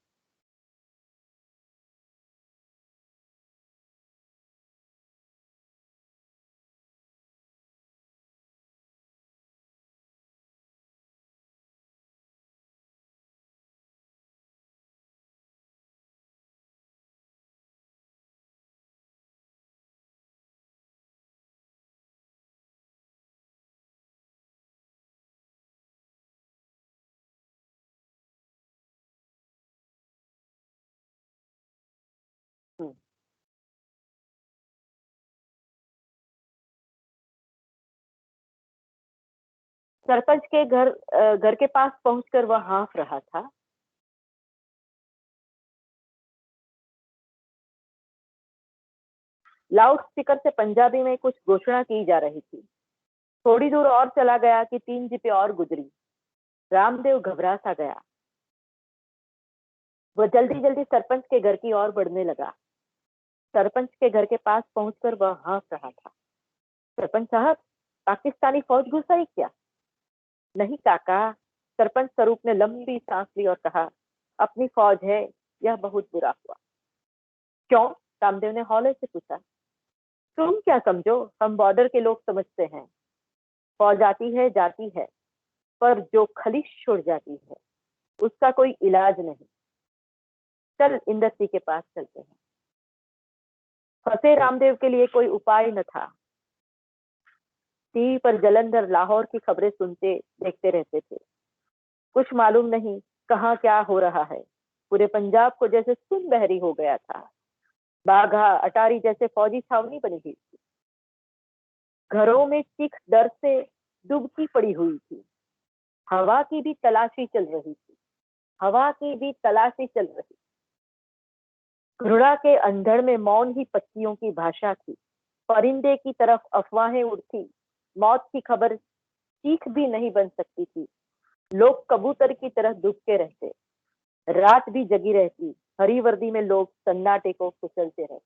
सरपंच के घर के पास पहुंचकर वह हाँफ रहा था. लाउड स्पीकर से पंजाबी में कुछ घोषणा की जा रही थी. थोड़ी दूर और चला गया कि 3 जीपें और गुजरी. रामदेव घबरा सा गया. वह जल्दी जल्दी सरपंच के घर की ओर बढ़ने लगा. सरपंच के घर के पास पहुंचकर वह हाँफ रहा था. सरपंच साहब, पाकिस्तानी फौज घुस आई क्या? नहीं काका. सरपंच स्वरूप ने लंबी सांस ली और कहा, अपनी फौज है, यह बहुत बुरा हुआ. क्यों? रामदेव ने हौले से पूछा. तुम क्या समझो, हम बॉर्डर के लोग समझते हैं. फौज आती है जाती है, पर जो खलिश छोड़ जाती है उसका कोई इलाज नहीं. चल इंदर सिंह के पास चलते हैं. फंसे रामदेव के लिए कोई उपाय न था. टीवी पर जलंधर लाहौर की खबरें सुनते देखते रहते थे. कुछ मालूम नहीं कहाँ क्या हो रहा है. पूरे पंजाब को जैसे सुन बहरी हो गया था. बाघा अटारी जैसे फौजी छावनी बनी हुई थी. घरों में चीख डर से डूबकी पड़ी हुई थी. हवा की भी तलाशी चल रही थी. घृणा के अंधड़ में मौन ही पत्तियों की भाषा थी. परिंदे की तरफ अफवाहें उड़ती. मौत की खबर चीख भी नहीं बन सकती थी. लोग कबूतर की तरह दुबके रहते. रात भी जगी रहती. हरी वर्दी में लोग सन्नाटे को कुचलते रहते.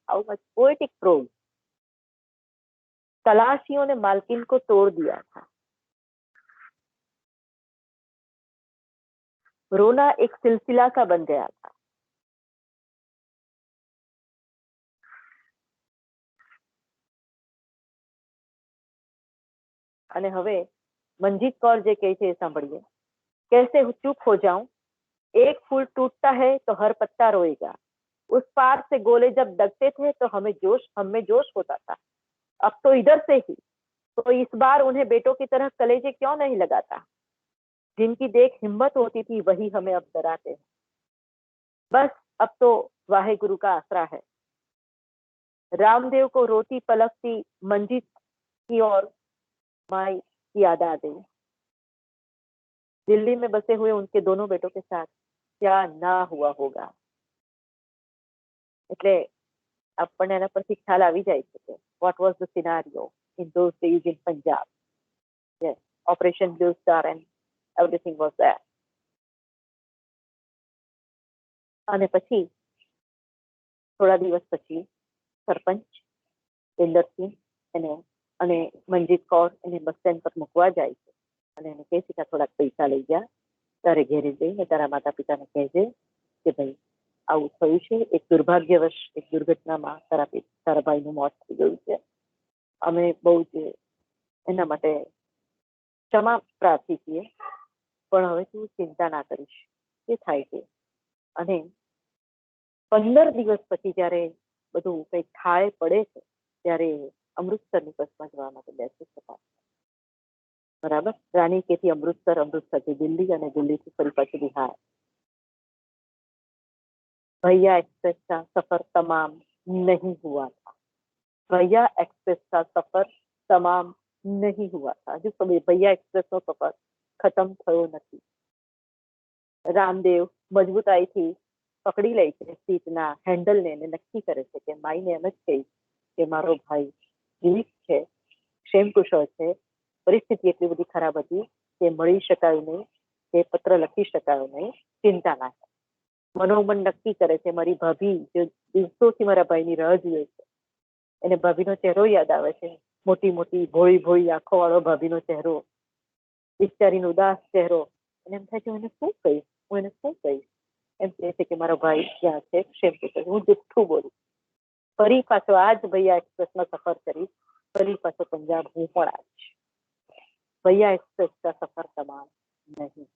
How much poetic prose. तलाशियों ने मालकिन को तोड़ दिया था. रोना एक सिलसिला सा बन गया था. અને હવે મનજીત કૌર જે કહે છે એ સાંભળીએ. कैसे चुप हो जाऊं? एक फूल टूटता है तो हर पत्ता रोएगा. उस पार से गोले जब दगते थे तो हम में जोश होता था. अब तो इधर से ही. तो इस बार उन्हें बेटों की तरह कलेजे क्यों नहीं लगाता? जिनकी देख हिम्मत होती थी वही हमें अब डराते हैं. बस अब तो वाहे गुरु का आसरा है. रामदेव को रोती पलकती मंजीत की ओर माई की याद आ गई. दिल्ली में बसे हुए उनके दोनों बेटों के साथ क्या ना हुआ होगा. એટલે આપણને એના પરથી ખ્યાલ આવી જાય છે કે what was the scenario in those days in Punjab. Yes, Operation Blue Star and everything was there. અને પછી થોડા દિવસ પછી સરપંચ ઇન્દરસિંહ એને અને મંજીત કૌર એને બસ સ્ટેન્ડ પર મૂકવા જાય છે અને એને કહે છે કે થોડાક પૈસા લઈ જા, તારે ઘેરે જઈને તારા માતા પિતાને કહેજે કે ભાઈ આવું થયું છે, એક દુર્ભાગ્યવશ એક દુર્ઘટનામાં તારા ભાઈનું મોત થઈ ગયું છે, અમે બહુ જ એના માટે ક્ષમા પ્રાર્થી છીએ, પણ હવે તું ચિંતા ના કરીશ, એ થાય છે. અને 15 દિવસ પછી જ્યારે બધું કંઈક ખાય પડે છે ત્યારે અમૃતસરની બસમાં જવા માટે બેસે છે બરાબર. रानी के थी अमृतसर, अमृतसर से दिल्ली અને દિલ્હીથી ફરી પાછું બિહાર. भैया एक्सप्रेस का सफर तमाम नहीं हुआ था, भैया एक्सप्रेस का सफर તમામ નહીં હુઆ થા. હજુ તો ભૈયા એક્સપ્રેસનો સફર ખતમ થયો નથી. રામદેવ મજબૂતાઈથી પકડી લે છે સીટના હેન્ડલને અને નક્કી કરે છે કે માઈને એમ જ કહીશ કે મારો ભાઈ જીવિત છે, ક્ષેમકુશળ છે, પરિસ્થિતિ એટલી બધી ખરાબ હતી કે મળી શકાયું નહીં, કે પત્ર લખી શકાયો નહીં, ચિંતા ના કરે. મનોમન નક્કી કરે છે મારી ભાભી જે દિવસોથી મારા ભાઈની રાહ જુએ છે, એને ભાભીનો ચહેરો યાદ આવે છે, મોટી મોટી ભોળી ભોળી આંખો વાળો ભાભીનો ચહેરો, બિચારીનો ઉદાસ ચહેરો. અને એમ થાય છે હું એને શું કહીશ, હું એને શું કહીશ. એમ કહે છે કે મારો ભાઈ ક્યાં છે, ક્ષેમકુશળ. હું જુઠ્ઠું બોલું, ફરી પાછો આજ ભૈયા એક્સપ્રેસમાં સફર કરીશ, ફરી પાછો પંજાબ હું પણ આવીશ. ભૈયા એક્સપ્રેસ કા સફર તમામ નહીં.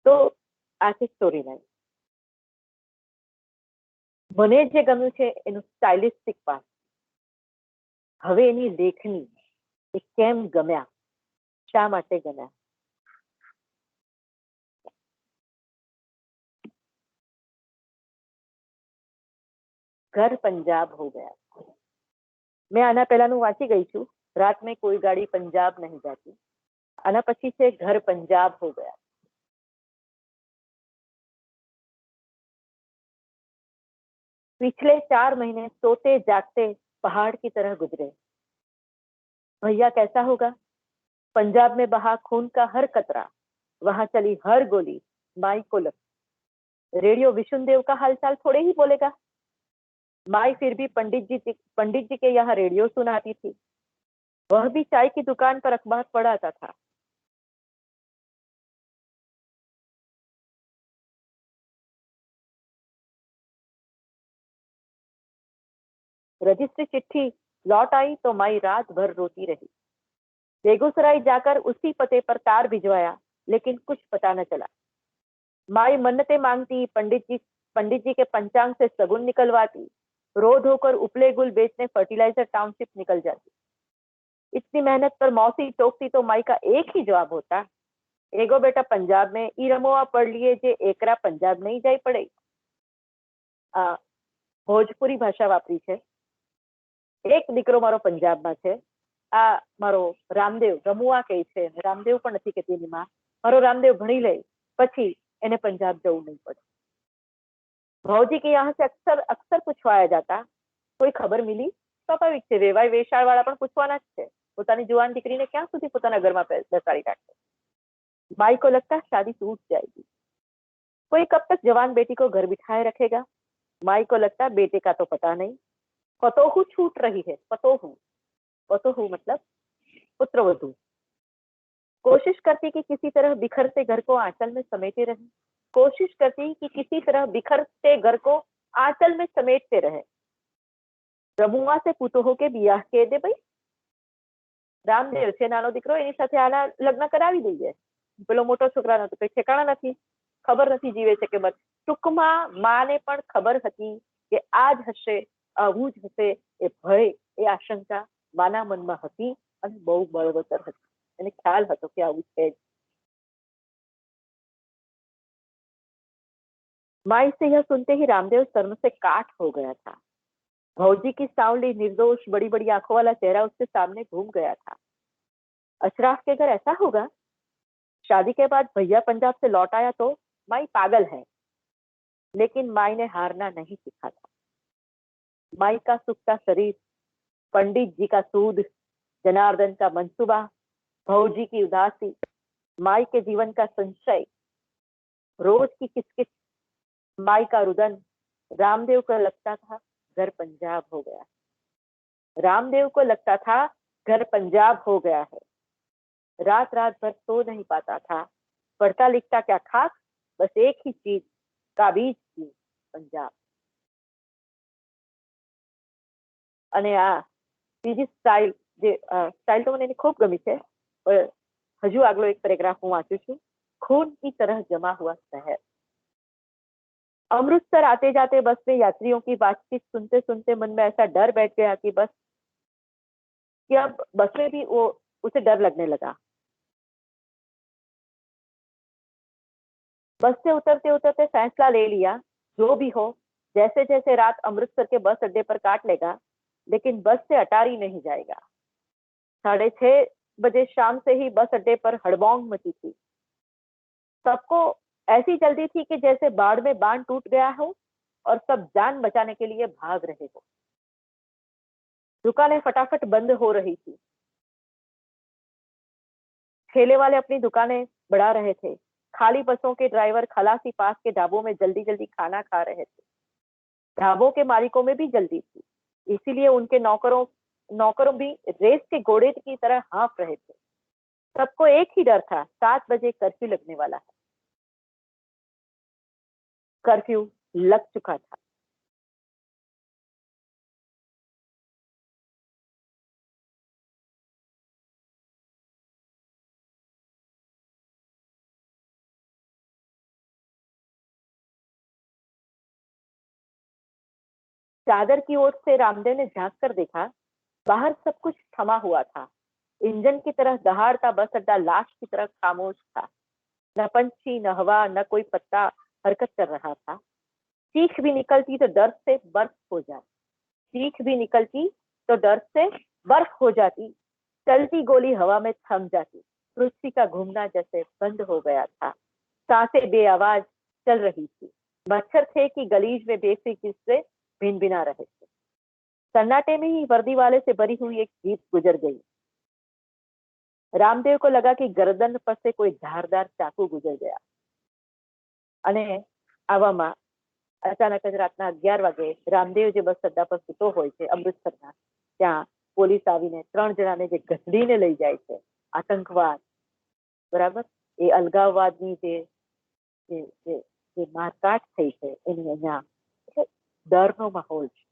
તો આ છે સ્ટોરી લાઈન. મને જે ગમ્યું છે એનું સ્ટાઇલિસ્ટિક પાર્ટ. હવે એની લેખની એ કેમ ગમ્યા, શા માટે ગમ્યા. ઘર પંજાબ હો ગયા. મેં આના પહેલાનું વાંચી ગઈ છું, રાત में कोई गाड़ी पंजाब नहीं जाती. આના પછી છે ઘર પંજાબ હો ગયા. पिछले 4 महीने सोते जागते पहाड़ की तरह गुजरे. भैया कैसा होगा, पंजाब में बहा खून का हर कतरा, वहां चली हर गोली माई को लग. रेडियो विशुनदेव का हालचाल थोड़े ही बोलेगा. माई फिर भी पंडित जी के यहाँ रेडियो सुनाती थी. वह भी चाय की दुकान पर अखबार पढ़ाता था. रजिस्ट्री चिट्ठी लौट आई तो माई रात भर रोती रही. बेगूसराय जाकर उसी पते पर तार भिजवाया, लेकिन कुछ पता न चला. माई मन्नतें मांगती, पंडित जी के पंचांग से सगुन निकलवाती, रो धोकर उपले गुल बेचने फर्टिलाइजर टाउनशिप निकल जाती. इतनी मेहनत पर मौसी टोकती तो माई का एक ही जवाब होता, एगो बेटा पंजाब में ई रमोआ पढ़ लिए जे एकरा पंजाब नहीं जाई पड़े. ભોજપુરી ભાષા વાપરી છે. એક દીકરો મારો પંજાબમાં છે, આ મારો રામદેવ રમુઆ કહે છે, રામદેવ પણ નથી કહેતી એની માં. મારો રામદેવ ભણી લે પછી એને પંજાબ જવું નહીં પડે. ભૌજી કે यहाँ से अक्सर अक्सर પૂછવાયા जाता, કોઈ ખબર મિલી. સ્વાભાવિક છે, વેવાય વેશાળ વાળા પણ પૂછવાના જ છે. પોતાની જુવાન દીકરીને ક્યાં સુધી પોતાના ઘરમાં બેસાડી રાખે. माई को लगता शादी टूट जाएगी, कोई कब तक जवान बेटी को घर बिठाए रखेगा. माई को लगता बेटे का तो पता नहीं, पतोहू छूट रही है. पतोहू, पतोहू मतलब पुत्रवधू. कोशिश करती कि किसी तरह बिखरते घर को आंचल में समेटे रहे. कोशिश करती कि किसी तरह बिखरते घर को आंचल में समेटते रहे. રમુઆ से પુતોહો કે बियाह કહી દે ભાઈ. રામદેવ છે નાનો દીકરો, એની સાથે આના લગ્ન કરાવી દઈએ. પેલો મોટો છોકરાનો તો કઈ ઠેકાણા નથી, ખબર નથી જીવે છે કે બસ. ટૂંકમાં માને પણ ખબર હતી કે આ જ હશે, આવું જ હશે. એ ભય, એ આશંકા માના મનમાં હતી અને બહુ બળવતર હતી. એને ખ્યાલ હતો કે આવું છે જ. माई से यह सुनते ही रामदेव शर्म से काठ हो गया था. भौजी की सावली निर्दोष बड़ी बड़ी आंखों वाला चेहरा उसके सामने घूम गया था. अशराफ के घर ऐसा होगा, शादी के बाद भैया पंजाब से लौट आया तो माई पागल है. लेकिन माई ने हारना नहीं सीखा था. माई का सूखता शरीर, पंडित जी का सूद, जनार्दन का मंसूबा, भौजी की उदासी, माई के जीवन का संशय, रोज की किचकिच, माई का रुदन. रामदेव को लगता था घर पंजाब हो गया. रामदेव को लगता था घर पंजाब हो गया है। रात रात भर सो नहीं पाता था। पढ़ता लिखता क्या खास, बस एक ही चीज, काबीज की पंजाब। અને આ બીજી સ્ટાઇલ તો મને એની ખૂબ ગમી છે. હજુ આગલો એક પેરેગ્રાફ હું વાંચું છું. खून की तरह जमा हुआ शहर। अमृतसर आते जाते बस में यात्रियों की बातचीत सुनते सुनते मन में ऐसा डर बैठ गया कि अब बस में भी वो उसे डर लगने लगा। बस से उतरते उतरते फैसला ले लिया, जो भी हो, जैसे जैसे रात अमृतसर के बस अड्डे पर काट लेगा, लेकिन बस से अटारी नहीं जाएगा। 6:30 बजे शाम से ही बस अड्डे पर हड़बोंग मची थी। सबको ऐसी जल्दी थी कि जैसे बाढ़ में बांध टूट गया हो और सब जान बचाने के लिए भाग रहे हो। दुकानें फटाफट बंद हो रही थी। ठेले वाले अपनी दुकानें बढ़ा रहे थे। खाली बसों के ड्राइवर खलासी पास के ढाबों में जल्दी जल्दी खाना खा रहे थे। ढाबों के मालिकों में भी जल्दी थी, इसीलिए उनके नौकरों भी रेस के घोड़े की तरह हाँफ रहे थे। सबको एक ही डर था, 7 बजे कर्फ्यू लगने वाला है। कर्फ्यू लग चुका था। चादर की ओर से रामदेव ने झांक कर देखा। बाहर सब कुछ थमा हुआ था। इंजन की तरह दहाड़ता बस अड्डा लाश की तरह खामोश था। न पंछी, न हवा, न कोई पत्ता हरकत कर रहा था। चीख भी निकलती तो डर से बर्फ हो जाती। चीख भी निकलती तो डर से बर्फ हो जाती। चलती गोली हवा में थम जाती। पृथ्वी का घूमना जैसे बंद हो गया था। सांसें बेआवाज चल रही थी। मच्छर थे कि गलीज में बेफिक्र से भिनभिना रहे थे। सन्नाटे में ही वर्दी वाले से भरी हुई एक जीप गुजर गई। रामदेव को लगा कि गर्दन पर से कोई धारदार चाकू गुजर गया। અને આવામાં અચાનક જ રાતના 11 વાગે રામદેવ જે બસ અડ્ડા પર સૂતો હોય છે અમૃતસરના, ત્યાં પોલીસ આવીને 3 જણાને જે ઘસડીને લઈ જાય છે, આતંકવાદ, બરાબર, એ અલગાવવાદની જે મારકાટ થઈ છે એની અહીંયા ડરનો માહોલ છે.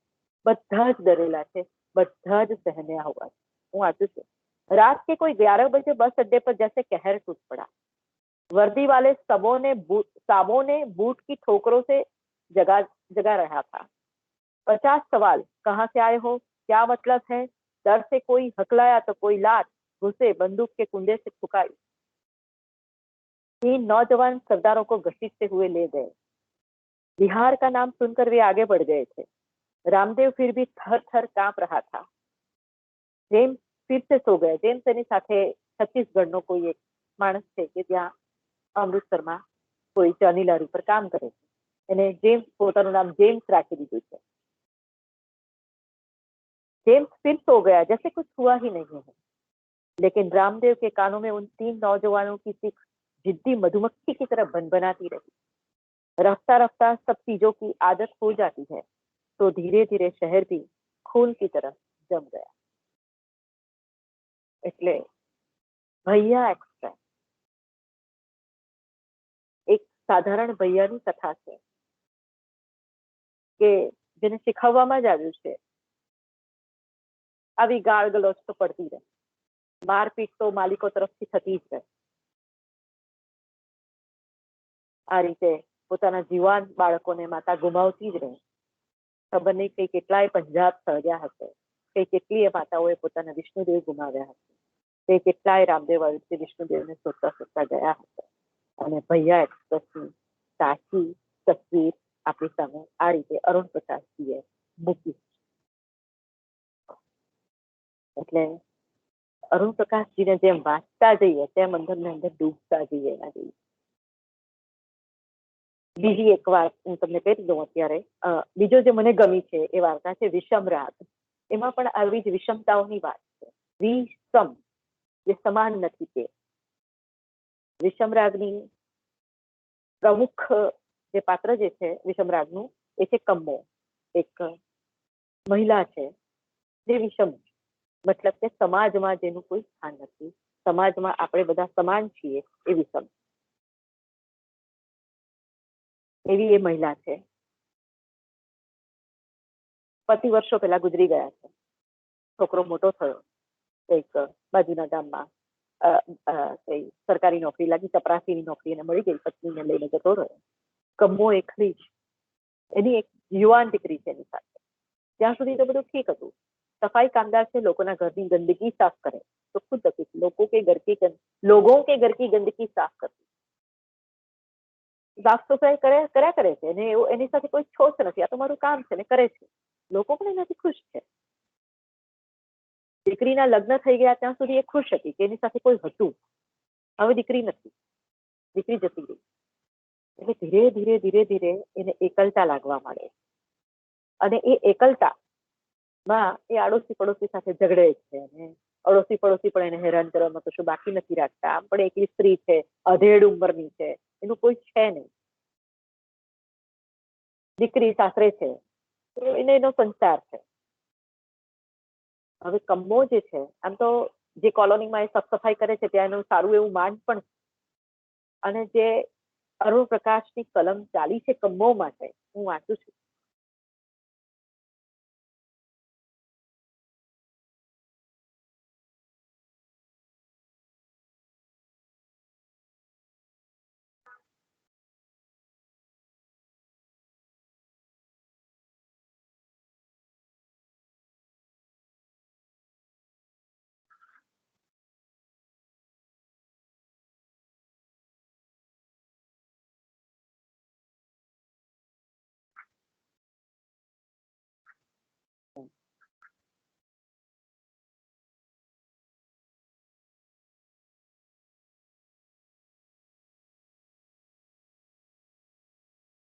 બધા જ ડરેલા છે, બધા જ સહેમ્યા हुआ છે. હું વાંચું છું. रात के कोई 11 बजे बस अड्डे पर जैसे कहर टूट पड़ा। वर्दी वाले साबों ने बूट की ठोकरों से जगा रहा था। 50 सवाल, कहाँ से आए हो, क्या मतलब है, डर से कोई हकलाया तो कोई लात घुसे बंदूक के कुंडे से ठुकाई। 3 नौजवान सरदारों को घसीटते हुए ले गए। बिहार का नाम सुनकर वे आगे बढ़ गए थे। रामदेव फिर भी थर थर कांप रहा था। जेम्स फिर से सो गए. જેમ્સ એની સાથે છત્તીસગઢનો કોઈ એક માણસ છે કે ત્યાં અમૃતસરમાં કોઈ ચાની લારી પર કામ કરે છે. એને જેમ્સ પોતાનું નામ જેમ્સ રાખી દીધું છે. जेम्स फिर सो गया जैसे कुछ हुआ ही नहीं है. लेकिन रामदेव के कानों में उन 3 नौजवानों की चीख जिद्दी मधुमक्खी की तरह भनभनाती रही. रफ्ता रफ्ता सब चीजों की आदत हो जाती है तो धीरे धीरे शहर भी खून की तरह जम गया. એટલે ભૈયા એક્સપ્રેસ એક સાધારણ ભૈયાની કથા છે કે જેને શીખવવામાં જ આવ્યું છે આવી ગાળ ગલોચ તો પડતી રહે, મારપીટ તો માલિકો તરફથી થતી જ રહે. આ રીતે પોતાના જીવાન બાળકોને માતા ગુમાવતી જ રહે. ખબર નહીં કઈ કેટલાય પંજાબ સર્જ્યા હશે, કઈ કેટલીય માતાઓએ પોતાના વિષ્ણુદેવ ગુમાવ્યા હશે, તે કેટલાય રામદેવ આવી વિષ્ણુદેવને શોધતા શોધતા ગયા હશે. અને ભૈયા એક્સપ્રેસની સાચી તસવીર આપણી સામે આ રીતે અરુણ પ્રકાશજીએ મૂકી. એટલે અરુણ પ્રકાશજીને જેમ વાંચતા જઈએ તેમ અંદર ને અંદર ડૂબતા જઈએ એના જેવી. બીજી એક વાત હું તમને કહી દઉં અત્યારે. બીજો જે મને ગમી છે એ વાર્તા છે વિષમ રાગ. એમાં પણ આવી જ વિષમતાઓની વાત છે. વિષમ જે સમાન નથી તે. વિષમ રાગની પ્રમુખ જે પાત્ર જે છે વિષમ રાગનું એ છે કમ્મો. એક મહિલા છે જે વિષમ, મતલબ કે સમાજમાં જેનું કોઈ સ્થાન નથી, સમાજમાં આપણે બધા સમાન છીએ એ વિષમ. એવી એ મહિલા છે. પતિ વર્ષો પહેલા ગુજરી ગયા છે. છોકરો મોટો થયો, એક બાજુના ગામમાં સરકારી નોકરી લાગી, ચપરાસીની નોકરી એને મળી ગઈ, પત્નીને લઈને જતો રહ્યો. કમો એકલી જ, એની એક યુવાન દીકરી છે એની સાથે. ત્યાં સુધી તો બધું ઠીક હતું. સફાઈ કામદાર છે, લોકોના ઘરની ગંદકી સાફ કરે તો ખુદ હતી, लोगों के घर की गंदगी साफ करती, સાફ સફાઈ કર્યા કરે છે અને એની સાથે કોઈ છોછ નથી, આ તો મારું કામ છે ને કરે છે. લોકો પણ એનાથી ખુશ છે. દીકરીના લગ્ન થઈ ગયા ત્યાં સુધી એ ખુશ હતી કે એની સાથે કોઈ હતું. હવે દીકરી નથી, દીકરી જતી રહી. એટલે ધીરે ધીરે ધીરે ધીરે એને એકલતા લાગવા માંડે. અને એ એકલતામાં એ આડોશી પડોશી સાથે ઝઘડે છે અને અડોશી પડોશી પણ એને હેરાન કરવામાં કશું બાકી નથી રાખતા. આમ પણ એકલી સ્ત્રી છે, અધેડ ઉંમરની છે, એનું કોઈ છે નહીં. દીકરી સાસરે છે, એને એનો સંસાર છે. હવે કમ્મો જે છે, આમ તો જે કોલોનીમાં એ સાફ સફાઈ કરે છે ત્યાં એનું સારું એવું માન પણ છે. અને જે અરુણ પ્રકાશની કલમ ચાલી છે કમ્મો માટે, હું વાંચું છું.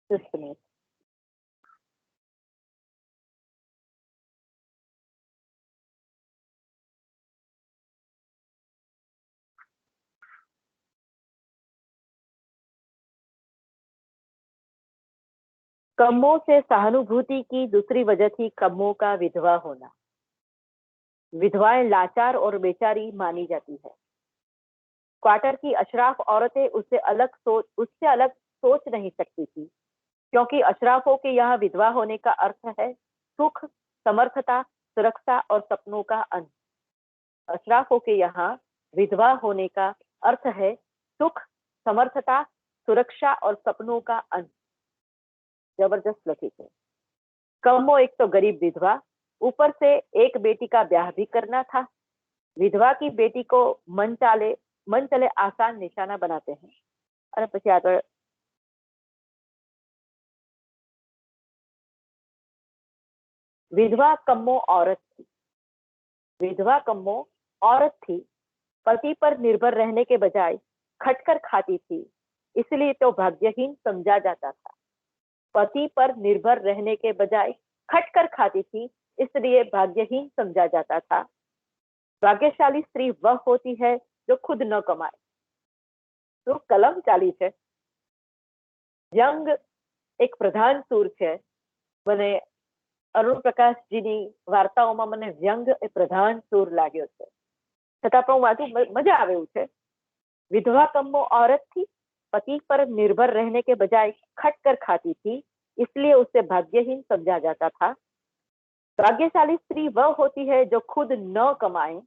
Just a minute. कम्मों से सहानुभूति की दूसरी वजह थी कम्मों का विधवा होना. विधवाएं लाचार और बेचारी मानी जाती है. क्वार्टर की अशराफ औरतें उससे अलग सोच नहीं सकती थी, क्योंकि अशराफों के यहाँ विधवा होने का अर्थ है सुख, समर्थता, सुरक्षा और सपनों का अंत. अशराफों के यहाँ विधवा होने का अर्थ है सुख, समर्थता, सुरक्षा और सपनों का अंत. जबरदस्त लगी थे. कम्मो एक तो गरीब विधवा, ऊपर से एक बेटी का ब्याह भी करना था. विधवा की बेटी को मन चले आसान निशाना बनाते हैं. અને પછી આગળ विधवा कम्मो औरत थी. विधवा कम्मो औरत थी, पति पर निर्भर रहने के बजाय खटकर खाती थी, इसलिए तो भाग्यहीन समझा जाता था. पति पर निर्भर रहने के बजाय खटकर खाती थी, इसलिए भाग्यहीन समझा जाता था. भाग्यशाली स्त्री वह होती है जो खुद न कमाए. तो कलम चाली છે. વ્યંગ એક પ્રધાન સૂર છે. મને અરુણ પ્રકાશજીની વાર્તાઓમાં મને વ્યંગ એ પ્રધાન સૂર લાગ્યો છે. છતાં પણ વાંચું મજા આવે એવું છે. विधवा कम्मो औरत थी, पति पर निर्भर रहने के बजाय खटकर खाती थी, इसलिए उसे भाग्यहीन समझा जाता था. भाग्यशाली स्त्री वह होती है जो खुद न कमाए.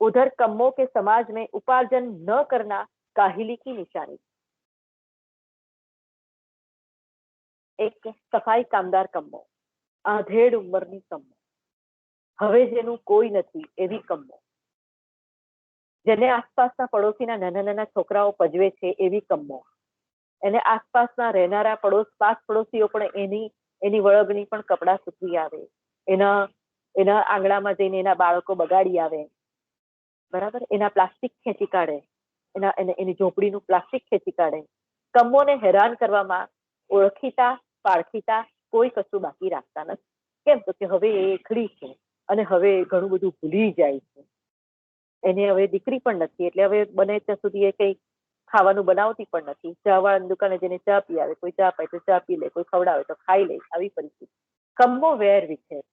उधर कम्मों के समाज में उपार्जन न करना काहिली की निशानी. एक सफाई कामदार कम्मो, આધેડ ઉંમરની કમ્મો, હવે જેનું કોઈ નથી એવી કમ્મો, જેને આસપાસના પડોશીના નાના નાના છોકરાઓ પજવે છે એવી કમ્મો, એને આસપાસના રહેનારા પાસ પડોશીઓ પણ એની વળગણી પણ કપડાં સૂકવી આવે, એના આંગણામાં જઈને એના બાળકો બગાડી આવે, બરાબર, એના પ્લાસ્ટિક ખેંચી કાઢે, એની ઝોપડીનું પ્લાસ્ટિક ખેંચી કાઢે. કમ્મોને હેરાન કરવામાં ઓળખીતા પાળખીતા કોઈ કશું બાકી રાખતા નથી. કેમ તો કે હવે એ એકલી છે અને હવે ઘણું બધું ભૂલી જાય છે. એને હવે દીકરી પણ નથી, એટલે હવે બને ત્યાં સુધી એ કંઈ ખાવાનું બનાવતી પણ નથી. ચાવાળાની દુકાને જઈને ચા પી આવે, કોઈ ચા પાય તો ચા પી લે, કોઈ ખવડાવે તો ખાઈ લે, આવી પરિસ્થિતિ. કમ્મો વેર વિખેર.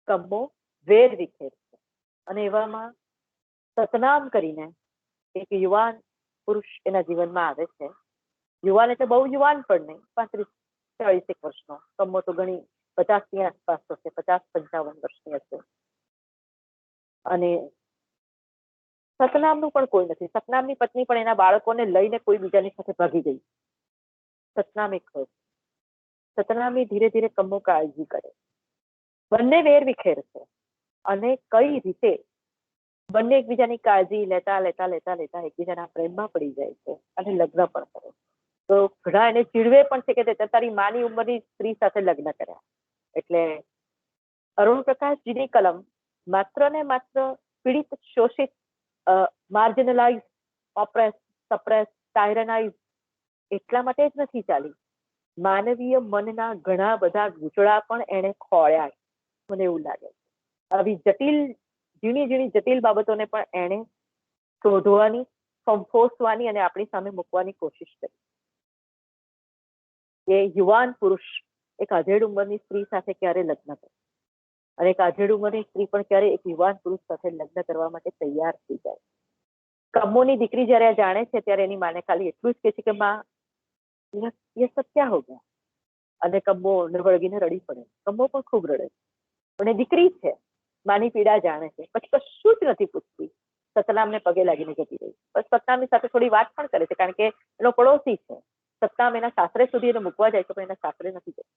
કમ્મો વેર વિખેર છે. અને એવામાં સતનામ કરીને એક યુવાન પુરુષ એના જીવનમાં આવે છે. યુવાન એટલે બહુ યુવાન પણ નહીં, 35-40 વર્ષનો. કમ્મો તો ઘણી 50ની આસપાસ હશે, 50-55 વર્ષની હશે. અને સતનામનું પણ કોઈ નથી. સતનામની પત્ની પણ એના બાળકોને લઈને કોઈ બીજાની સાથે ભાગી ગઈ. સતનામ એક હોય. સતનામની ધીરે ધીરે કમ્મો કાળજી કરે. બંને વેર વિખેર છે અને કઈ રીતે બંને એકબીજાની કાળજી લેતા લેતા લેતા લેતા એકબીજાના પ્રેમમાં પડી જાય છે અને લગ્ન પણ કરે. તો ઘણા એને ચીડવે પણ છે કે તે તારી માની ઉંમરની સ્ત્રી સાથે લગ્ન કર્યા. એટલે અરુણ પ્રકાશજીની કલમ માત્ર ને માત્ર પીડિત, શોષિત, માર્જિનલાઇઝ, ઓપ્રેસ, સપ્રેસ, ટાયરનાઇઝ એટલા માટે જ નથી ચાલી. માનવીય મનના ઘણા બધા ગૂંચળા પણ એને ખોળ્યા. મને એવું લાગે છે આવી જટિલ, ઝીણી ઝીણી જટિલ બાબતોને પણ એને શોધવાની, સંફોસવાની અને આપણી સામે મૂકવાની કોશિશ કરી. એ યુવાન પુરુષ એક આધેડ ઉંમરની સ્ત્રી સાથે ક્યારે લગ્ન કરે અને એક આધેડ ઉંમરની સ્ત્રી પણ ક્યારે એક યુવાન પુરુષ સાથે લગ્ન કરવા માટે તૈયાર થઈ જાય. કમ્મોની દીકરી જયારે જાણે છે ત્યારે એની માને ખાલી એટલું જ કહે છે કે માં, ये सब क्या हो गया? અને કમ્મો વળગીને રડી પડે. કમ્મો પણ ખૂબ રડે પણ એ દીકરી છે, માની પીડા જાણે છે. પછી કશું જ નથી પૂછતી, સતનામને પગે લાગીને જતી રહી. બસ સતનામની સાથે થોડી વાત પણ કરે છે કારણ કે એનો પડોશી છે. સતનામ એના સાસરે સુધી એને મૂકવા જાય છે પણ એના સાસરે નથી જતું.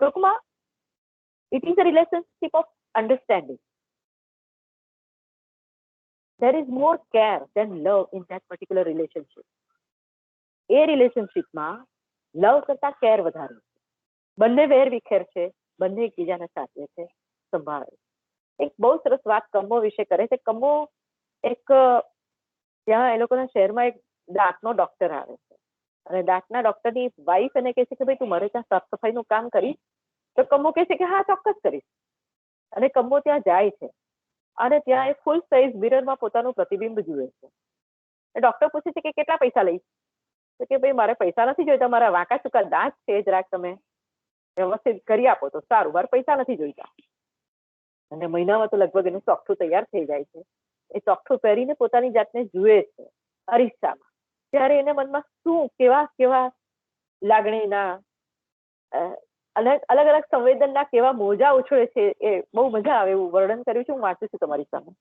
ટૂંકમાં it is a relationship of understanding. There is more care than love in that particular relationship. એ રિલેશનશિપમાં લવ કરતા કેર વધારે છે. બંને વેર વિખેર છે, બંને એકબીજાને સાચવે છે, સંભાળે. એક બહુ સરસ વાત કમ્મો વિશે કરે છે. કમ્મો એક ત્યાં એ લોકોના શહેરમાં એક દાંતનો ડોક્ટર આવે છે અને દાંતના ડોક્ટરની વાઈફ એને કહે છે કે ભાઈ તું મારે ત્યાં સાફ સફાઈનું કામ કરીશ? તો કમ્મો કહે છે કે હા, ચોક્કસ કરીશ. અને કમ્મો ત્યાં જાય છે અને ત્યાં એ ફૂલ સાઇઝ મિરરમાં પોતાનું પ્રતિબિંબ જુએ છે. ડોક્ટર પૂછે છે કે કેટલા પૈસા લઈશ? તો કે ભાઈ મારે પૈસા નથી જોઈતા, મારા વાંકા ચૂકા દાંત છે, જરાક તમે વ્યવસ્થિત કરી આપો તો સારું, મારે પૈસા નથી જોઈતા. અને મહિનામાં તો લગભગ એનું ચોખ્ઠું તૈયાર થઈ જાય છે. એ ચોખ્ઠું પહેરીને પોતાની જાતને જુએ છે અરીસામાં. ત્યારે એને મનમાં શું કેવા કેવા લાગણીના અલગ અલગ સંવેદનના કેવા મોજા ઉછળે છે. એ બહુ મજા આવે એવું વર્ણન કર્યું છે. હું વાંચું છું તમારી સામે.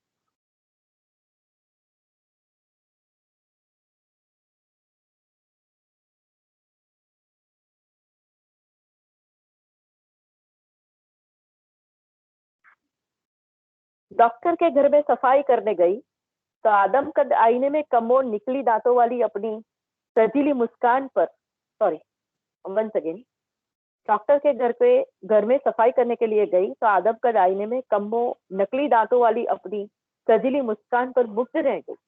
डॉक्टर के घर में सफाई करने गई तो आदमकद आईने में कम्मो निकली दांतों वाली अपनी सजीली मुस्कान पर, सॉरी वंस अगेन, डॉक्टर के घर में सफाई करने के लिए गई तो आदमकद आईने में कम्मो नकली दांतों वाली अपनी सजीली मुस्कान पर मुग्ध रह गई.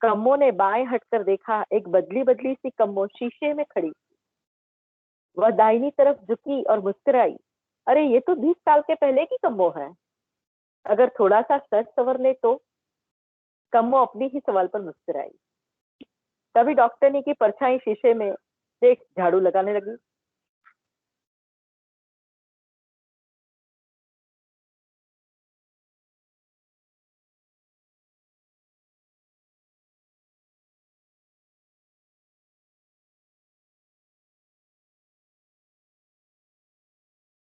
कम्मो ने बाएं हटकर देखा, एक बदली बदली सी कम्मो शीशे में खड़ी. वह दाहिनी तरफ झुकी और मुस्कुराई. अरे ये तो 20 साल के पहले की कम्मो है. अगर थोड़ा सा सच सवर ले तो. कम्मो अपनी ही सवाल पर मुस्कुराई. तभी डॉक्टर ने की परछाई शीशे में देख झाड़ू लगाने लगी.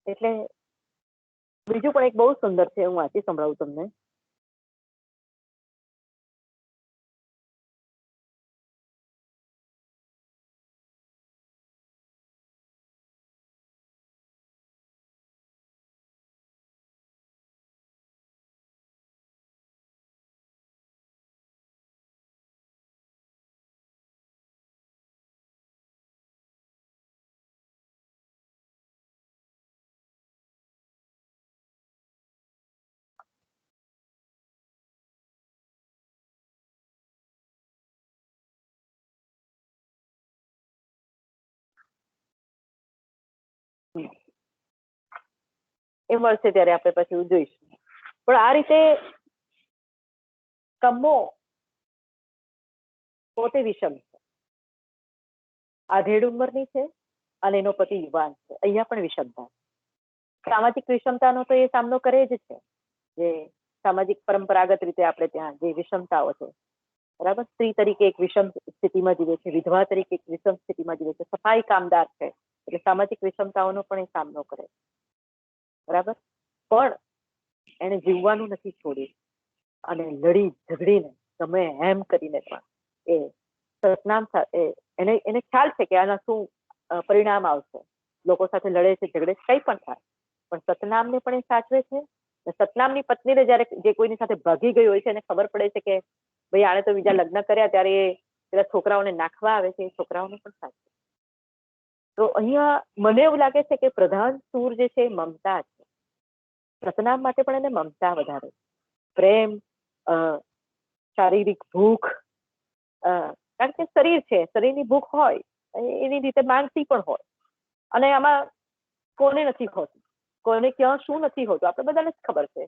એટલે બીજું પણ એક બહુ સુંદર છે, હું વાંચી સંભળાવું તમને. એ મળશે ત્યારે આપણે પછી જોઈશું. પણ આ રીતે કમ્મો પોતે વિષમ છે, આધેડ ઉંમરની છે અને એનો પતિ યુવાન છે. અહીંયા પણ વિષમતા. સામાજિક વિષમતાનો તો એ સામનો કરે જ છે, જે સામાજિક પરંપરાગત રીતે આપણે ત્યાં જે વિષમતાઓ છે, બરાબર. સ્ત્રી તરીકે એક વિષમ સ્થિતિમાં જીવે છે, વિધવા તરીકે એક વિષમ સ્થિતિમાં જીવે છે, સફાઈ કામદાર છે, એટલે સામાજિક વિષમતાઓનો પણ એ સામનો કરે, બરાબર. પણ એને જીવવાનું નથી છોડ્યું અને લડી ઝઘડીને ગમે એમ કરીને પણ એ સતનામ એને ખ્યાલ છે કે આના શું પરિણામ આવશે. લોકો સાથે લડે છે, ઝઘડે છે, કંઈ પણ થાય, પણ સતનામને પણ એ સાચવે છે. સતનામની પત્નીને જયારે જે કોઈની સાથે ભાગી ગઈ હોય છે એને ખબર પડે છે કે ભાઈ આણે તો બીજા લગ્ન કર્યા, ત્યારે એ પેલા છોકરાઓને નાખવા આવે છે, એ છોકરાઓને પણ સાચવે. તો અહીંયા મને એવું લાગે છે કે પ્રધાન સૂર જે છે એ મમતા છે. સતનામ માટે પણ એને મમતા વધારે, પ્રેમ, શારીરિક ભૂખ, કારણ કે શરીર છે, શરીરની ભૂખ હોય, એની રીતે માનસી પણ હોય, અને આમાં કોને નથી હોતું, કોને ક્યાં શું નથી હોતું, આપણે બધાને જ ખબર છે.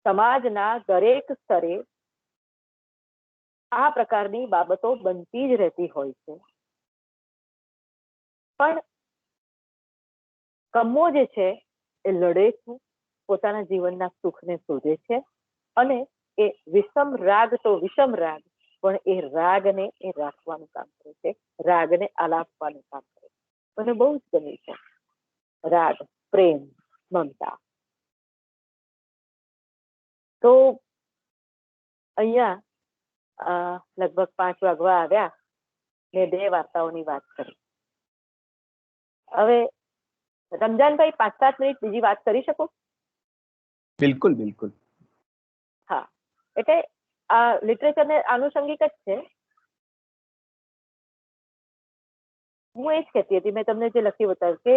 સમાજના દરેક સ્તરે આ પ્રકારની બાબતો બનતી જ રહેતી હોય છે. પણ કમો જે છે એ લડે છે, પોતાના જીવનના સુખને શોધે છે, અને એ વિષમ રાગ તો વિષમ રાગ, પણ એ રાગને એ રાખવાનું કામ કરે છે, રાગને આલાપવાનું કામ કરે છે. મને બહુ જ ગમે છે રાગ, પ્રેમ, મમતા. તો અહીંયા લગભગ 5 વાગવા આવ્યા, મેં 2 વાર્તાઓની વાત કરી. હવે રમજાનભાઈ 5-7 મિનિટ બીજી વાત કરી શકો? બિલકુલ બિલકુલ. હા, એટલે આ લિટરેચરને આનુષંગિક જ છે. હું એ જ કહેતી હતી, મેં તમને જે લખી બતાવ્યું કે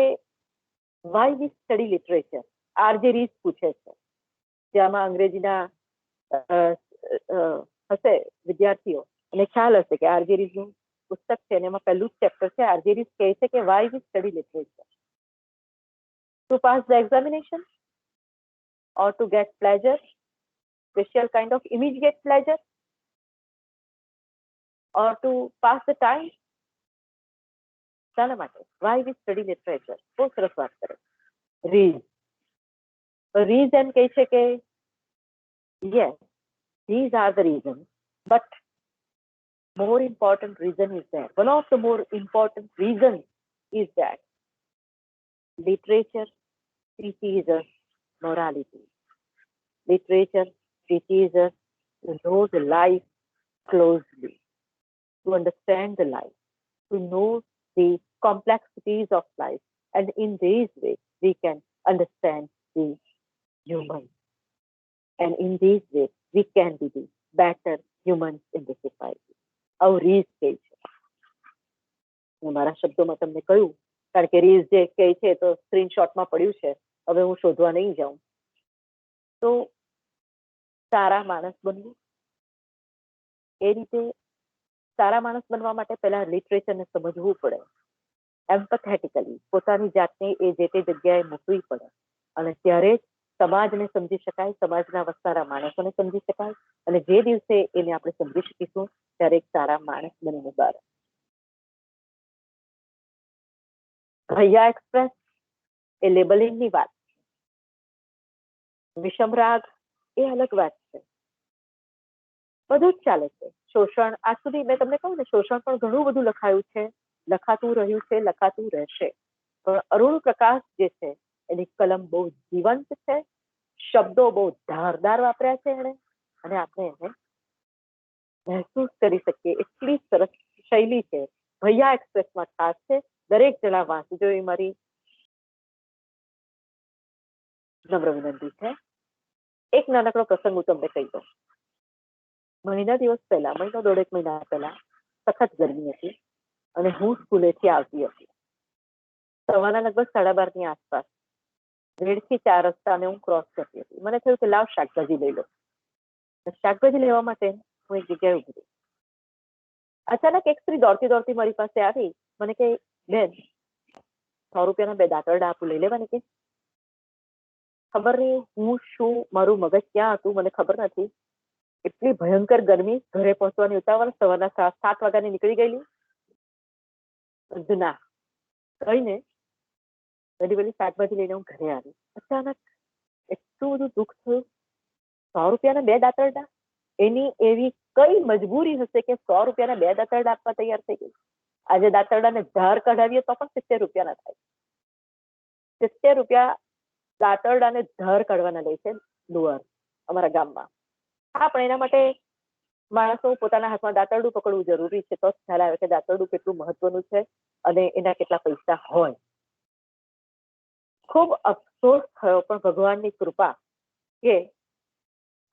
why we study literature, RJ રીસ પૂછે છે, જેમાં અંગ્રેજીના હશે વિદ્યાર્થીઓ, અને ખ્યાલ હશે કે આરજે રીસનું પુસ્તક છે, અને એમાં પહેલું જ ચેપ્ટર છે. આરજે રીસ કહે છે કે why we study literature, to pass the examination or to get pleasure, special kind of immediate pleasure, or to pass the time. શાના માટે? Why we study literature? બહુ સરસ વાત કરે. Reason કહે છે કે yes, these are the reasons, but more important reason is that one of the more important reasons is that literature teaches us morality. Literature teaches us to know the life closely, to understand the life, to know the complexities of life, and in this way we can understand the human, and in this way we can be the better humans in the society. આવું રીઝ કહે છે. હું મારા શબ્દોમાં તમને કહ્યું, કારણ કે રીઝ જે કહે છે તો સ્ક્રીનશોટમાં પડ્યું છે, હવે હું શોધવા નહીં જાઉં. તો સારા માણસ બનવું, એ રીતે સારા માણસ બનવા માટે પહેલા લિટરેચરને સમજવું પડે, એમ્પથેટિકલી પોતાની જાતને એ જે તે જગ્યાએ મૂકવી પડે, અને ત્યારે જ સમાજને સમજી શકાય, સમાજના વસનારા માણસોને સમજી શકાય, અને જે દિવસે એને આપણે સમજી શકીશું ત્યારે એક સારા માણસ બનીને બહાર. ભૈયા એક્સપ્રેસ એ લેબલિંગની વાત છે, વિષમ રાગ એ અલગ વાત છે. બધું જ ચાલે છે. શોષણ, આજ સુધી મેં તમને કહું ને, શોષણ પણ ઘણું બધું લખાયું છે, લખાતું રહ્યું છે, લખાતું રહેશે. પણ અરુણ પ્રકાશ જે છે એની કલમ બહુ જીવંત છે, શબ્દો બહુ ધારદાર વાપર્યા છે એણે, અને આપણે એને મહેસૂસ કરી શકીએ એટલી સરસ શૈલી છે. ભૈયા એક્સપ્રેસમાં ખાસ છે, દરેક જણા વાંચજો એ મારી નમ્ર વિનંતી છે. એક નાનકડો પ્રસંગ હું તમને કહી દઉં. મહિના દિવસ પહેલા, મહિનો 1.5 મહિના પહેલા સખત ગરમી હતી, અને હું સ્કૂલેથી આવતી હતી. સવારના લગભગ 12:30 આસપાસ રેડથી 4 રસ્તાને હું ક્રોસ કરતી હતી. મને થયું કે લાવ શાકભાજી લઈ લો. શાકભાજી લેવા માટે હું એક જગ્યાએ ઉભી રહી. અચાનક એક સ્ત્રી દોડતી દોડતી મારી પાસે આવી, મને કે બેન, 100 રૂપિયાના 2 દાંતરડા આપું, લઈ લેવાની કે? ખબર નહીં હું શું, મારું મગજ ક્યાં હતું મને ખબર નથી. એટલી ભયંકર ગરમી, ઘરે પહોંચવાની ઉતાવળ, સવારના 7 વાગ્યાની નીકળી ગયેલી. ના કહીને વહેલી વહેલી શાકભાજી લઈને હું ઘરે આવી, અચાનક એટલું બધું દુઃખ થયું. 100 રૂપિયાના 2 દાંતરડા. એની એવી કઈ મજબૂરી હશે કે 100 રૂપિયાના 2 દાંતરડા આપવા તૈયાર થઈ ગઈ? આજે દાંતરડાને ધાર કઢાવીએ તો પણ 70 રૂપિયાના થાય. 70 રૂપિયા દાંતરડાને ધાર કાઢવાના લે છે લુહાર અમારા ગામમાં. હા, પણ એના માટે માણસો પોતાના હાથમાં દાંતરડું પકડવું જરૂરી છે, તો જ ખ્યાલ આવે કે દાંતરડું કેટલું મહત્વનું છે અને એના કેટલા પૈસા હોય. ખૂબ અફસોસ થયો, પણ ભગવાનની કૃપા કે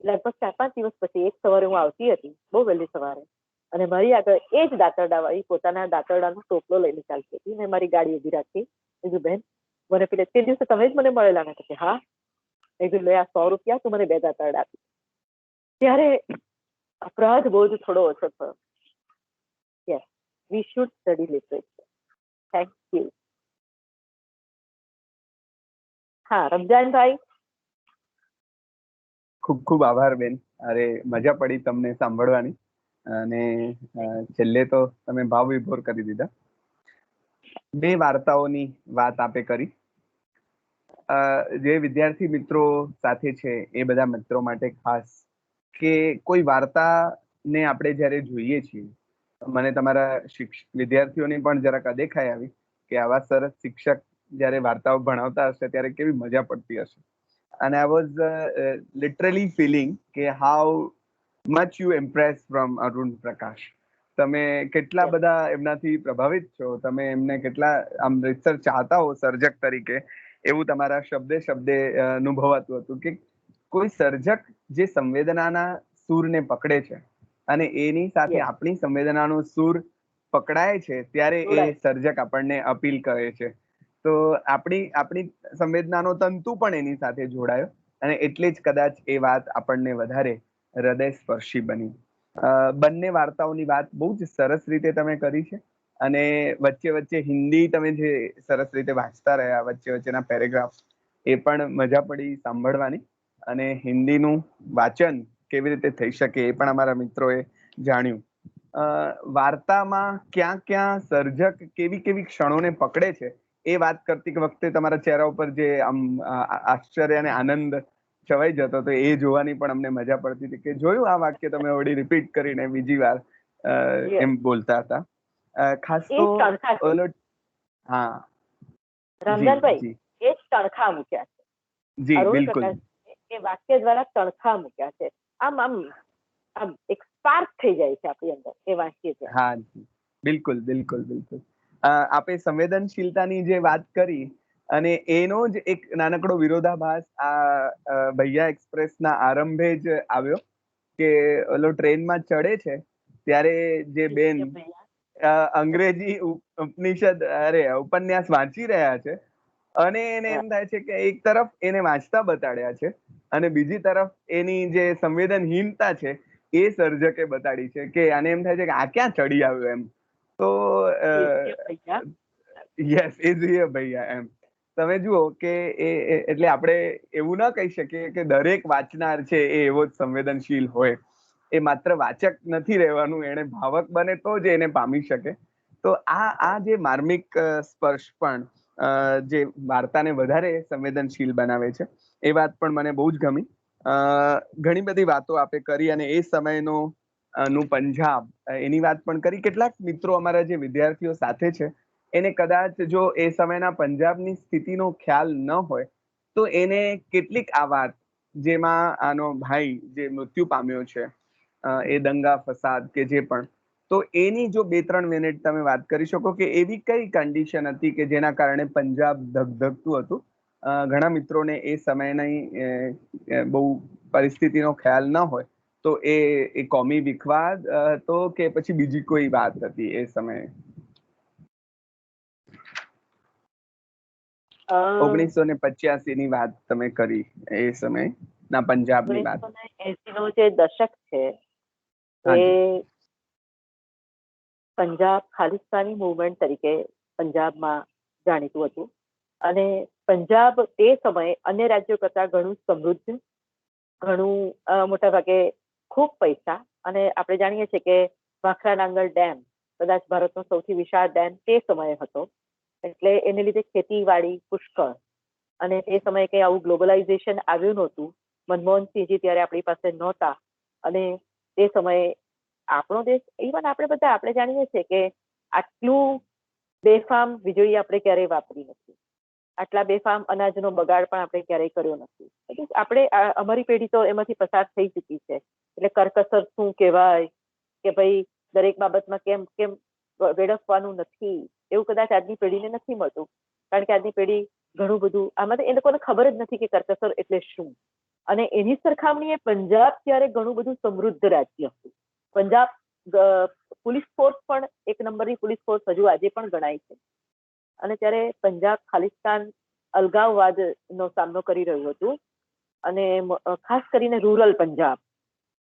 લગભગ 4-5 દિવસ પછી એક સવારે હું આવતી હતી, બહુ વહેલી સવારે, અને મારી આગળ એ જ દાંતરડા વાળી પોતાના દાંતરડાનો ટોપલો લઈને ચાલતી હતી. મેં મારી ગાડી ઉભી રાખી. મેં કીધું, બેન મને પેલે તે દિવસે તમે જ મને મળેલા ને? કે હા. મેં કીધું, લે આ 100 રૂપિયા, તું મને 2 દાંતરડા આપી. ત્યારે અપરાધ બોધ થોડો ઓછો થયો. Yes, we should study literature. Thank you. હા, રમજાનભાઈ. ખૂબ ખૂબ આભાર બેન. અરે મજા પડી તમને સાંભળવાની, અને છેલ્લે તો તમે ભાવ વિભોર કરી દીધા. 2 વાર્તાઓની વાત આપે કરી. જે વિદ્યાર્થી મિત્રો સાથે છે એ બધા મિત્રો માટે ખાસ કે કોઈ વાર્તાને આપણે જ્યારે જોઈએ છીએ, મને તમારા વિદ્યાર્થીઓની પણ જરાક અદેખાઈ આવી કે આવા સરસ શિક્ષક જ્યારે વાર્તાઓ ભણાવતા હશે ત્યારે કેવી મજા પડતી હશે. અને આઈ વોઝ લિટરલી ફીલિંગ કે how much you impress from Arun Prakash. તમે કેટલા બધા એમનાથી પ્રભાવિત છો, તમે એમને કેટલા આમ રીતસર ચાહતા હો સર્જક તરીકે, એવું તમારા શબ્દે શબ્દે અનુભવાતું હતું કે કોઈ સર્જક જે સંવેદનાના સૂરને પકડે છે અને એની સાથે આપણી સંવેદનાનો સૂર પકડાય છે ત્યારે એ સર્જક આપણને અપીલ કરે છે. તો આપણી સંવેદનાનો તંતુ પણ એની સાથે જોડાયો, અને એટલે જ કદાચ એ વાત આપણને વધારે હૃદયસ્પર્શી બની. બંને વાર્તાઓની વાત બહુ જ સરસ રીતે તમે કરી છે, અને વચ્ચે વચ્ચે હિન્દી તમે જે સરસ રીતે વાંચતા રહ્યા, વચ્ચે વચ્ચેના પેરેગ્રાફ, એ પણ મજા પડી સાંભળવાની. અને હિન્દીનું વાંચન કેવી રીતે થઈ શકે એ પણ અમારા મિત્રોએ જાણ્યું. વાર્તામાં ક્યાં ક્યાં સર્જક કેવી કેવી ક્ષણોને પકડે છે એ વાત કરતી વખતે તમારા ચહેરા ઉપર જે આમ આશ્ચર્ય અને આનંદ છવાઈ જતો હતો, એ જોવાની પણ અમને મજા પડતી હતી કે જોયું આ વાક્ય તમે વળી રિપીટ કરીને બીજી વાર એમ બોલતા હતા. ખાસ તો ઓલો, હા રમજાનભાઈ, એ જ તણખા મૂક્યા છે. જી અરુણ બિલકુલ. પ્રકાશ એ વાક્ય દ્વારા તણખા મૂક્યા છે. આમ આમ આમ એક સ્પાર્ક થઈ જાય છે આપણી અંદર એ વાક્ય છે. હા બિલકુલ બિલકુલ બિલકુલ. આપે સંવેદનશીલતાની જે વાત કરી, અને એનો જ એક નાનકડો વિરોધાભાસ આ ભૈયા એક્સપ્રેસના આરંભે જ આવ્યો કે ઓલો ટ્રેનમાં ચડે છે ત્યારે જે બેન અંગ્રેજી ઉપન્યાસ વાંચી રહ્યા છે, અને એને એમ થાય છે કે એક તરફ એને વાંચતા બતાડ્યા છે અને બીજી તરફ એની જે સંવેદનહીનતા છે એ સર્જકે બતાડી છે કે આને એમ થાય છે કે આ ક્યાં ચડી આવ્યો એમ. તો યસ, એ જોઈએ ભૈયા એમ. તમે જુઓ કે એટલે આપણે એવું ના કહી શકીએ કે દરેક વાંચનાર છે એ એવો જ સંવેદનશીલ હોય. એ માત્ર વાચક નથી રહેવાનું, એને ભાવક બને તો જ એને પામી શકે. તો આ જે માર્મિક સ્પર્શ પણ જે વાર્તાને વધારે સંવેદનશીલ બનાવે છે, એ વાત પણ મને બહુ જ ગમી. ઘણી બધી વાતો આપે કરી, અને એ સમયનો નું પંજાબ એની વાત પણ કરી. કેટલાક મિત્રો અમારા જે વિદ્યાર્થીઓ સાથે છે એને કદાચ જો એ સમયના પંજાબની સ્થિતિનો ખ્યાલ ન હોય તો એને કેટલીક આ વાત, જેમાં આનો ભાઈ જે મૃત્યુ પામ્યો છે, એ દંગા ફસાદ કે જે પણ, તો એની જો 2-3 મિનિટ તમે વાત કરી શકો કે એવી કઈ કન્ડિશન હતી કે જેના કારણે પંજાબ ધગધગતું હતું. ઘણા મિત્રોને એ સમયની બહુ પરિસ્થિતિનો ખ્યાલ ન હોય, તો એ કોમી વિખવાદ હતો કે પછી બીજી કોઈ વાત હતી એ સમયે? 1985 ની વાત તમે કરી, એ સમય ના પંજાબની વાત. 1980 નો જે દશક છે એ પંજાબ ખાલિસ્તાની મુવમેન્ટ તરીકે પંજાબમાં જાણીતું હતું, અને પંજાબ તે સમયે અન્ય રાજ્યો કરતા ઘણું સમૃદ્ધ, ઘણું મોટા ભાગે ખૂબ પૈસા, અને આપણે જાણીએ છીએ કે ભાખરા નાંગલ ડેમ કદાચ ભારતનો સૌથી વિશાળ ડેમ તે સમયે હતો, એટલે એને લીધે ખેતીવાડી પુષ્કળ, અને એ સમયે કંઈ આવું ગ્લોબલાઇઝેશન આવ્યું નહોતું. મનમોહનસિંહજી ત્યારે આપણી પાસે નહોતા, અને તે સમયે આપણો દેશ, ઇવન આપણે જાણીએ છીએ કે આટલું બેફામ વીજળી આપણે ક્યારેય વાપરી નથી, આટલા બેફામ અનાજનો બગાડ પણ આપણે ક્યારેય કર્યો નથી. અમારી પેઢી તો એમાંથી પસાર થઈ ચૂકી છે. એટલે કરકસર શું કહેવાય, કે ભાઈ દરેક બાબતમાં કેમ કેમ વેડફવાનું નથી, એવું કદાચ આજની પેઢીને નથી મળતું. કારણ કે આજની પેઢી ઘણું બધું આમાં, એ લોકોને ખબર જ નથી કે કરકસર એટલે શું. અને એની સરખામણીએ પંજાબ ત્યારે ઘણું બધું સમૃદ્ધ રાજ્ય હતું. પંજાબ પોલીસ ફોર્સ પણ એક નંબરની પોલીસ ફોર્સ હજુ આજે પણ ગણાય છે. અને ત્યારે પંજાબ ખાલિસ્તાન અલગાવવાદનો સામનો કરી રહ્યું હતું, અને ખાસ કરીને રૂરલ પંજાબ,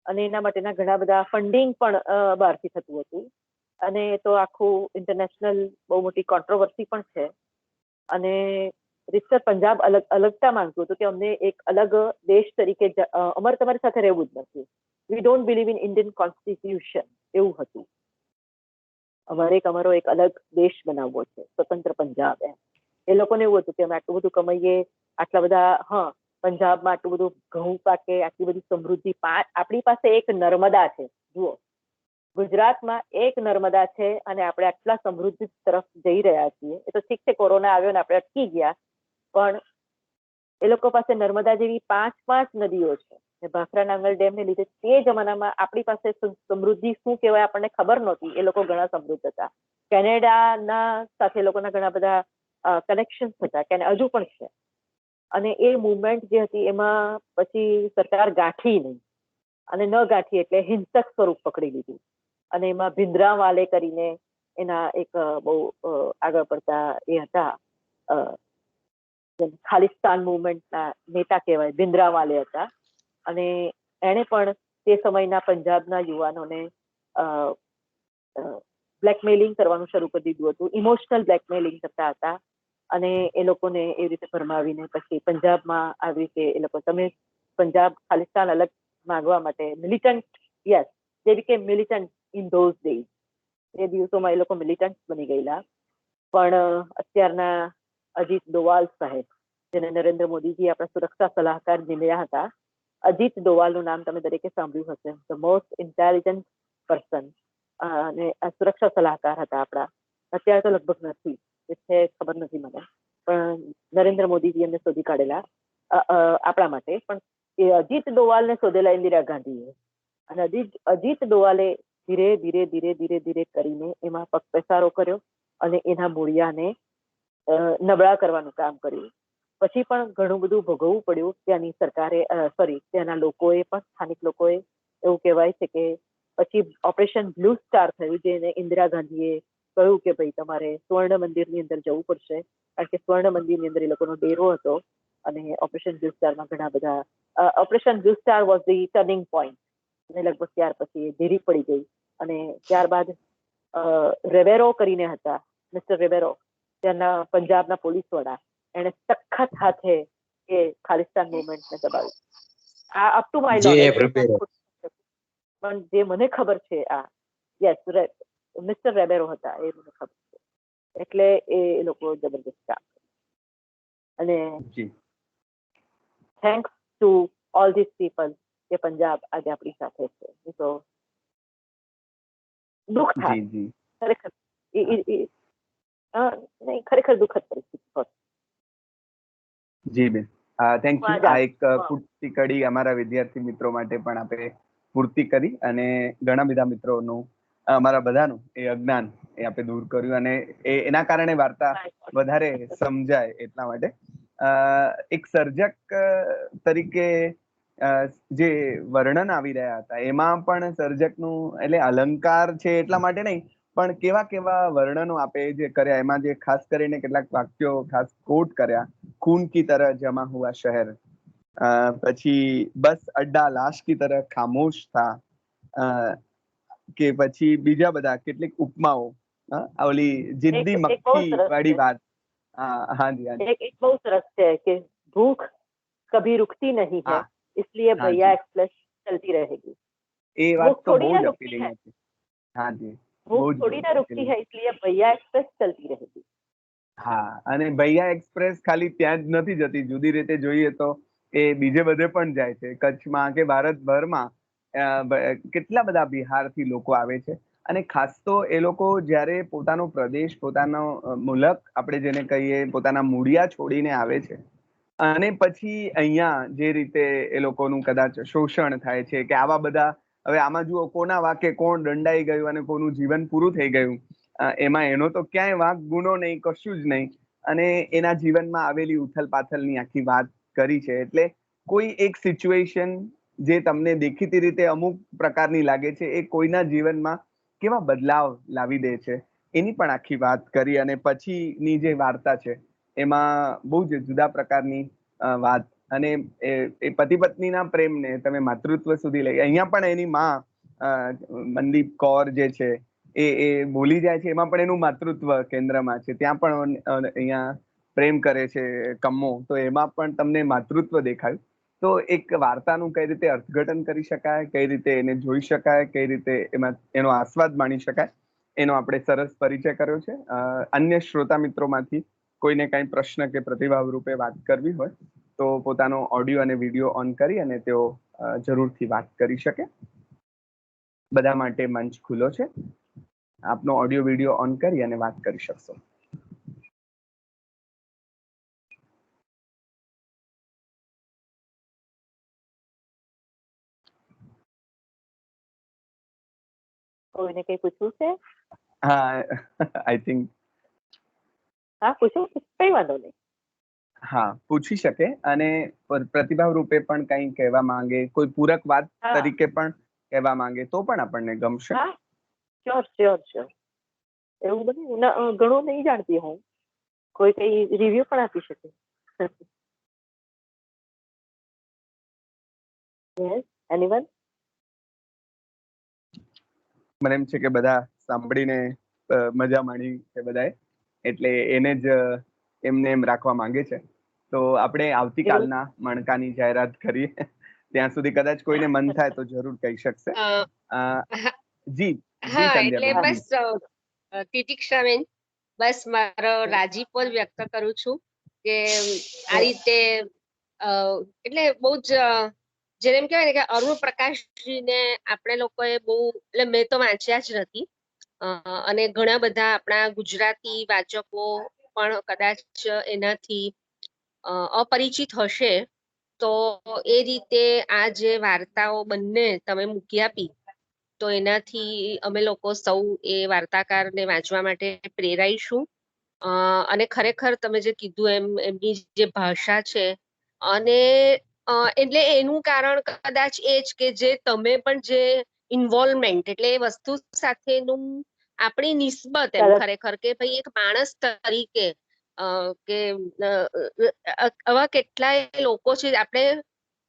અને એના માટેના ઘણા બધા ફંડિંગ પણ બહારથી થતું હતું. અને તો આખું ઇન્ટરનેશનલ બહુ મોટી કોન્ટ્રોવર્સી પણ છે. અને રીતસર પંજાબ અલગતા માંગતું હતું કે અમને એક અલગ દેશ તરીકે અમારે તમારી સાથે રહેવું જ નથી. We don't believe in Indian constitution, એવું હતું. અમારો એક અલગ દેશ બનાવવો છે, સ્વતંત્ર પંજાબ. એ લોકોને એવું હતું કે અમે આટલું બધું કમાઈએ, આટલા બધા, પંજાબમાં આટલું બધું ઘઉં પાકે, આટલી બધી સમૃદ્ધિ, આપણી પાસે એક નર્મદા છે. જુઓ, ગુજરાતમાં એક નર્મદા છે, અને આપણે આટલા સમૃદ્ધિ તરફ જઈ રહ્યા છીએ. એ તો ઠીક છે, કોરોના આવ્યો ને આપણે અટકી ગયા, પણ એ લોકો પાસે નર્મદા જેવી 5 નદીઓ છે. ભાખરા નાંગલ ડેમને લીધે તે જમાનામાં આપણી પાસે સમૃદ્ધિ શું કહેવાય આપણને ખબર નહોતી. એ લોકો ઘણા સમૃદ્ધ હતા. કેનેડાના સાથે એ લોકોના ઘણા બધા કનેક્શન હતા, કે હજુ પણ છે. અને એ મુવમેન્ટ જે હતી એમાં પછી સરકાર ગાંઠી નહીં, અને ન ગાંઠી એટલે હિંસક સ્વરૂપ પકડી લીધું. અને એમાં ભિંદ્રાવાલે કરીને એના એક બહુ આગળ પડતા એ હતા, ખાલિસ્તાન મુવમેન્ટના નેતા કહેવાય, ભિંદ્રાવાલે હતા. અને એણે પણ તે સમયના પંજાબના યુવાનોને બ્લેકમેલિંગ કરવાનું શરૂ કરી દીધું હતું. ઇમોશનલ બ્લેકમેલિંગ કરતા હતા, અને એ લોકોને એવી રીતે ભરમાવીને પછી પંજાબમાં આવી રીતે એ લોકો, તમે પંજાબ ખાલિસ્તાન અલગ માંગવા માટે militant, yes, they became militant in those days. એ દિવસોમાં એ લોકો મિલિટન્ટ બની ગયેલા. પણ અત્યારના અજીત ડોવાલ સાહેબ, જેને નરેન્દ્ર મોદીજી આપણા સુરક્ષા સલાહકાર નિમ્યા હતા, અજીત ડોવાલનું નામ તમે દરેકે સાંભળ્યું હશે. ધ મોસ્ટ ઇન્ટેલિજન્ટ પર્સન, અને સુરક્ષા સલાહકાર હતા આપણા. અત્યારે તો લગભગ નથી, એટલે ખબર નથી મને, પણ નરેન્દ્ર મોદીજી એમને શોધી કાઢેલા આપણા માટે. પણ એ અજીત ડોવાલને શોધેલા ઇન્દિરા ગાંધીએ. અને અજીત ડોવાલે ધીરે ધીરે ધીરે ધીરે ધીરે કરીને એમાં પગપેસારો કર્યો, અને એના મૂળિયાને નબળા કરવાનું કામ કર્યું. પછી પણ ઘણું બધું ભોગવવું પડ્યું ત્યાંની સરકારે, ત્યાંના લોકોએ પણ, સ્થાનિક લોકોએ. એવું કહેવાય છે કે પછી ઓપરેશન બ્લુ સ્ટાર થયું, જેને ઇન્દિરા ગાંધીએ કહ્યું કે ભાઈ તમારે સ્વર્ણ મંદિરની અંદર જવું પડશે, કારણ કે સ્વર્ણ મંદિરની અંદર એ લોકોનો ડેરો હતો. અને ઓપરેશન બ્લુ સ્ટારમાં ઘણા બધા, operation blue star was the turning point. અને લગભગ ત્યાર પછી એ ધીરી પડી ગઈ. અને ત્યારબાદ રેવેરો કરીને હતા, મિસ્ટર રેવેરો, ત્યાંના પંજાબના પોલીસ વડા, એને સખત હાથે એ ખાલિસ્તાન મુવમેન્ટને દબાવ્યું. આ અપ ટુ માય નોલેજ, પણ જે મને ખબર છે આ, યસ, મિસ્ટર રેબેરો હતા, એ મને ખબર છે. એટલે એ લોકો જબરદસ્ત કામ કર્યું. અને thanks to all this people કે પંજાબ આજે આપણી સાથે છે. તો દુઃખ થાય ખરેખર, ખરેખર દુઃખદ પરિસ્થિતિ હોત. જી બેન, થેન્ક યુ. આ એક પૂરતી કડી અમારા વિદ્યાર્થી મિત્રો માટે પણ આપણે પૂર્તિ કરી, અને ઘણા બધા મિત્રોનું, અમારા બધાનું એ અજ્ઞાન એ આપણે દૂર કર્યું, અને એના કારણે વાર્તા વધારે સમજાય એટલા માટે. એક સર્જક તરીકે જે વર્ણન આવી રહ્યા હતા એમાં પણ સર્જકનું, એટલે અલંકાર છે એટલા માટે નહીં, પણ કેવા કેવા વર્ણનો આપે જે કર્યા, એમાં જે ખાસ કરીને કેટલાક વાક્યો ખાસ કોટ કર્યા. ખૂન કી તરહ જમા હુઆ શહેર, પછી બસ અડ્ડા લાશ કી તરહ ખામોશ થા, કે પછી બીજા બધા કેટલીક ઉપમાઓ, ઓલી જિદ્દી મક્ખી વાળી વાત. હાજી હાજી, એક બહુ સરસ છે કે ભૂખ કભી रुकती नहीं है, इसलिए भैया एक्सप्रेस चलती रहेगी. એ વાત તો બહુ જ અપીલિંગ હતી. હાજી, भूख थोड़ी ना रुकती है, इसलिए भैया एक्सप्रेस चलती रहेगी. હા, અને ભૈયા એક્સપ્રેસ ખાલી ત્યાં જ નથી જતી, જુદી રીતે જોઈએ તો એ બીજે બધે પણ જાય છે, કચ્છમાં કે ભારતભરમાં. કેટલા બધા બિહારથી લોકો આવે છે, અને ખાસ તો એ લોકો જ્યારે પોતાનો પ્રદેશ, પોતાનો મુલક આપણે જેને કહીએ, પોતાના મૂળિયા છોડીને આવે છે, અને પછી અહીંયા જે રીતે એ લોકોનું કદાચ શોષણ થાય છે, કે આવા બધા, હવે આમાં જુઓ કોના વાકે કોણ દંડાઈ ગયું અને કોનું જીવન પૂરું થઈ ગયું, એમાં એનો તો ક્યાંય વાંક ગુનો નહીં, કશું જ નહીં. અને એના જીવનમાં આવેલી ઉથલ પાથલની આખી વાત કરી છે. એટલે કોઈ એક સિચ્યુએશન જે તમને દેખીતી રીતે અમુક પ્રકારની લાગે છે, એ કોઈના જીવનમાં કેવા બદલાવ લાવી દે છે, એની પણ આખી વાત કરી. અને પછીની જે વાર્તા છે એમાં બહુ જ જુદા પ્રકારની વાત, અને એ પતિ પત્નીના પ્રેમને તમે માતૃત્વ સુધી લઈ, અહીંયા પણ એની માં મનદીપ કૌર જે છે એ બોલી જાય છે, એમાં પણ એનું માતૃત્વ કેન્દ્રમાં છે. ત્યાં પણ અહીંયા પ્રેમ કરે છે કમ્મો, તો એમાં પણ તમને માતૃત્વ દેખાયું. તો એક વાર્તાનું કઈ રીતે અર્થઘટન કરી શકાય, કઈ રીતે એને જોઈ શકાય, કઈ રીતે એમાં એનો આસ્વાદ માણી શકાય, એનો આપણે સરસ પરિચય કર્યો છે. અન્ય શ્રોતા મિત્રોમાંથી કોઈને કઈ પ્રશ્ન કે પ્રતિભાવ રૂપે વાત કરવી હોય તો પોતાનો ઓડિયો અને વિડીયો ઓન કરી અને તેઓ જરૂરથી વાત કરી શકે. બધા માટે મંચ ખુલ્લો છે, આપનો ઓડિયો વિડીયો ઓન કરી અને વાત કરી શકશો. કોઈને કઈ પૂછવું છે? હા, આઈ થિંક હા, પૂછો, કઈ વાંધો નહીં. હા, પૂછી શકે. અને પ્રતિભાવ રૂપે પણ કંઈ કહેવા માંગે, કોઈ પૂરક વાત હા તરીકે પણ કહેવા માંગે તો પણ આપણને ગમશે. હા, શ્યોર શ્યોર શ્યોર. એવું બધું ઘણું નહીં જાણતી હું, કોઈ કઈ રિવ્યુ પણ આપી શકે. Yes, anyone? મને એમ છે કે બધા સાંભળીને મજા માણી છે બધાએ, એટલે એને જ એમને એમ રાખવા માંગે છે. તો આપણે આવતીકાલના મણકાની જાહેરાત કરીએ. ત્યાં સુધી કદાચ કોઈને મન થાય તો જરૂર કહી શકશે. હા જી જી હા, એટલે સંધ્યાબેન, બસ તિતિક્ષાબેન, બસ મારો રાજીપો જ વ્યક્ત કરું છું કે આ રીતે એટલે બહુ જ જેને એમ કહેવાય ને કે અરુણ પ્રકાશજીને આપણે લોકોએ બહુ, એટલે મેં તો વાંચ્યા જ નથી, અને ઘણા બધા આપણા ગુજરાતી વાચકો પણ કદાચ એનાથી અપરિચિત હશે. તો એ રીતે આ જે વાર્તાઓ બંને તમે મૂકી આપી, તો એનાથી અમે લોકો સૌ એ વાર્તાકારને વાંચવા માટે પ્રેરાઈશું. અને ખરેખર તમે જે કીધું એમ, એમની જે ભાષા છે, અને એટલે એનું કારણ કદાચ એ જ કે જે તમે પણ જે ઇન્વોલ્વમેન્ટ, એટલે એ વસ્તુ સાથેનું આપણી નિસ્બત એમ ખરેખર કે ભાઈ એક માણસ તરીકે કે આવા કેટલાય લોકો છે, આપણે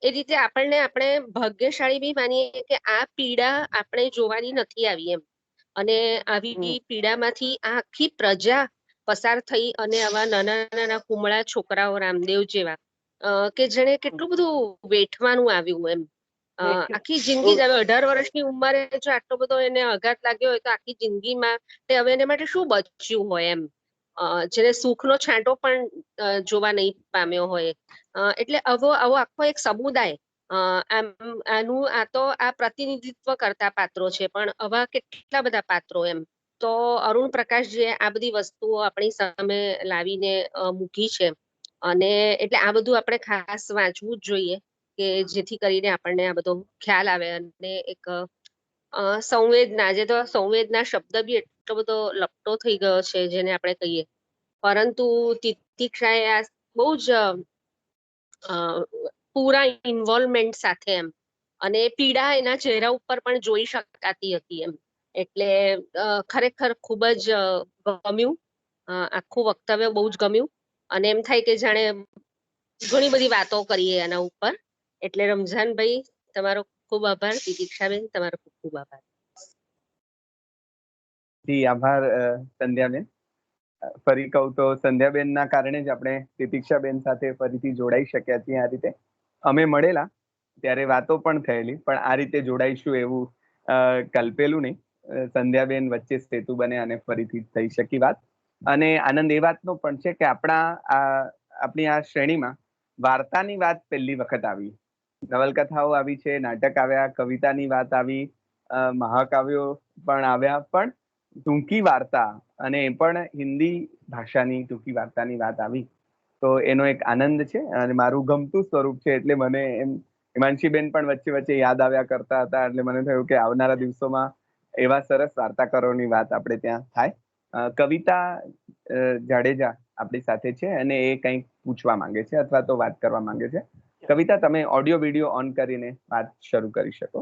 એ રીતે આપણે ભાગ્યશાળી બી માનીએ કે આ પીડા આપણે જોવાની નથી આવી એમ, અને આવી પીડામાંથી આ આખી પ્રજા પસાર થઈ, અને આવા નાના નાના કુમળા છોકરાઓ રામદેવ જેવા કે જેને કેટલું બધું વેઠવાનું આવ્યું એમ, આખી જિંદગી જ, હવે 18 વર્ષની ઉંમરે જો આટલો બધો એને આઘાત લાગ્યો હોય તો આખી જિંદગીમાં હવે એને માટે શું બચ્યું હોય એમ, જેને સુખનો છાંટો પણ જોવા નહીં પામ્યો હોય. એટલે આવો આખો એક સમુદાય, આનું આ પ્રતિનિધિત્વ કરતા પાત્રો છે, પણ આવા કેટલા બધા પાત્રો એમ. તો અરુણ પ્રકાશજીએ આ બધી વસ્તુઓ આપણી સામે લાવીને મૂકી છે, અને એટલે આ બધું આપણે ખાસ વાંચવું જ જોઈએ, કે જેથી કરીને આપણને આ બધો ખ્યાલ આવે. અને એક સંવેદના, જે તો સંવેદના શબ્દ બી એટલો બધો લપટો થઈ ગયો છે જેને આપણે કહીએ, પરંતુ તિતિક્ષાએ આ બહુ જ પૂરા ઇન્વોલ્વમેન્ટ સાથે એમ, અને પીડા એના ચહેરા ઉપર પણ જોઈ શકાતી હતી એમ. એટલે ખરેખર ખૂબ જ ગમ્યું, આખું વક્તવ્ય બહુ જ ગમ્યું, અને એમ થાય કે જાણે ઘણી બધી વાતો કરીએ એના ઉપર. એટલે રમઝાનભાઈ, તમારો ખૂબ આભાર. તિતિક્ષાબેન, તમારો ખૂબ ખૂબ આભાર. જી આભાર સંધ્યાબેન. ફરી કહું તો સંધ્યાબેનના કારણે જ આપણે તિતિક્ષાબેન સાથે ફરીથી જોડાઈ શક્યા છીએ. આ રીતે અમે મળેલા ત્યારે વાતો પણ થયેલી, પણ આ રીતે જોડાઈશું એવું કલ્પેલું નહીં. સંધ્યાબેન વચ્ચે સેતુ બને અને ફરીથી થઈ શકી વાત. અને આનંદ એ વાતનો પણ છે કે આપણી આ શ્રેણીમાં વાર્તાની વાત પહેલી વખત આવી. નવલકથાઓ આવી છે, નાટક આવ્યા, કવિતાની વાત આવી, મહાકાવ્યો પણ આવ્યા, પણ ટૂંકી વાર્તા અને એ પણ હિન્દી ભાષાની ટૂંકી વાર્તાની વાત આવી. તો એનો એક આનંદ છે અને મારું ગમતું સ્વરૂપ છે, એટલે મને એમ હિમાંશીબેન પણ વચ્ચે વચ્ચે યાદ આવ્યા કરતા હતા. એટલે મને થયું કે આવનારા દિવસોમાં એવા સરસ વાર્તાકારોની વાત આપણે ત્યાં થાય. કવિતા જાડેજા આપણી સાથે છે અને એ કંઈક પૂછવા માંગે છે અથવા તો વાત કરવા માંગે છે. કવિતા, તમે ઓડિયો વિડીયો ઓન કરીને વાત શરૂ કરી શકો.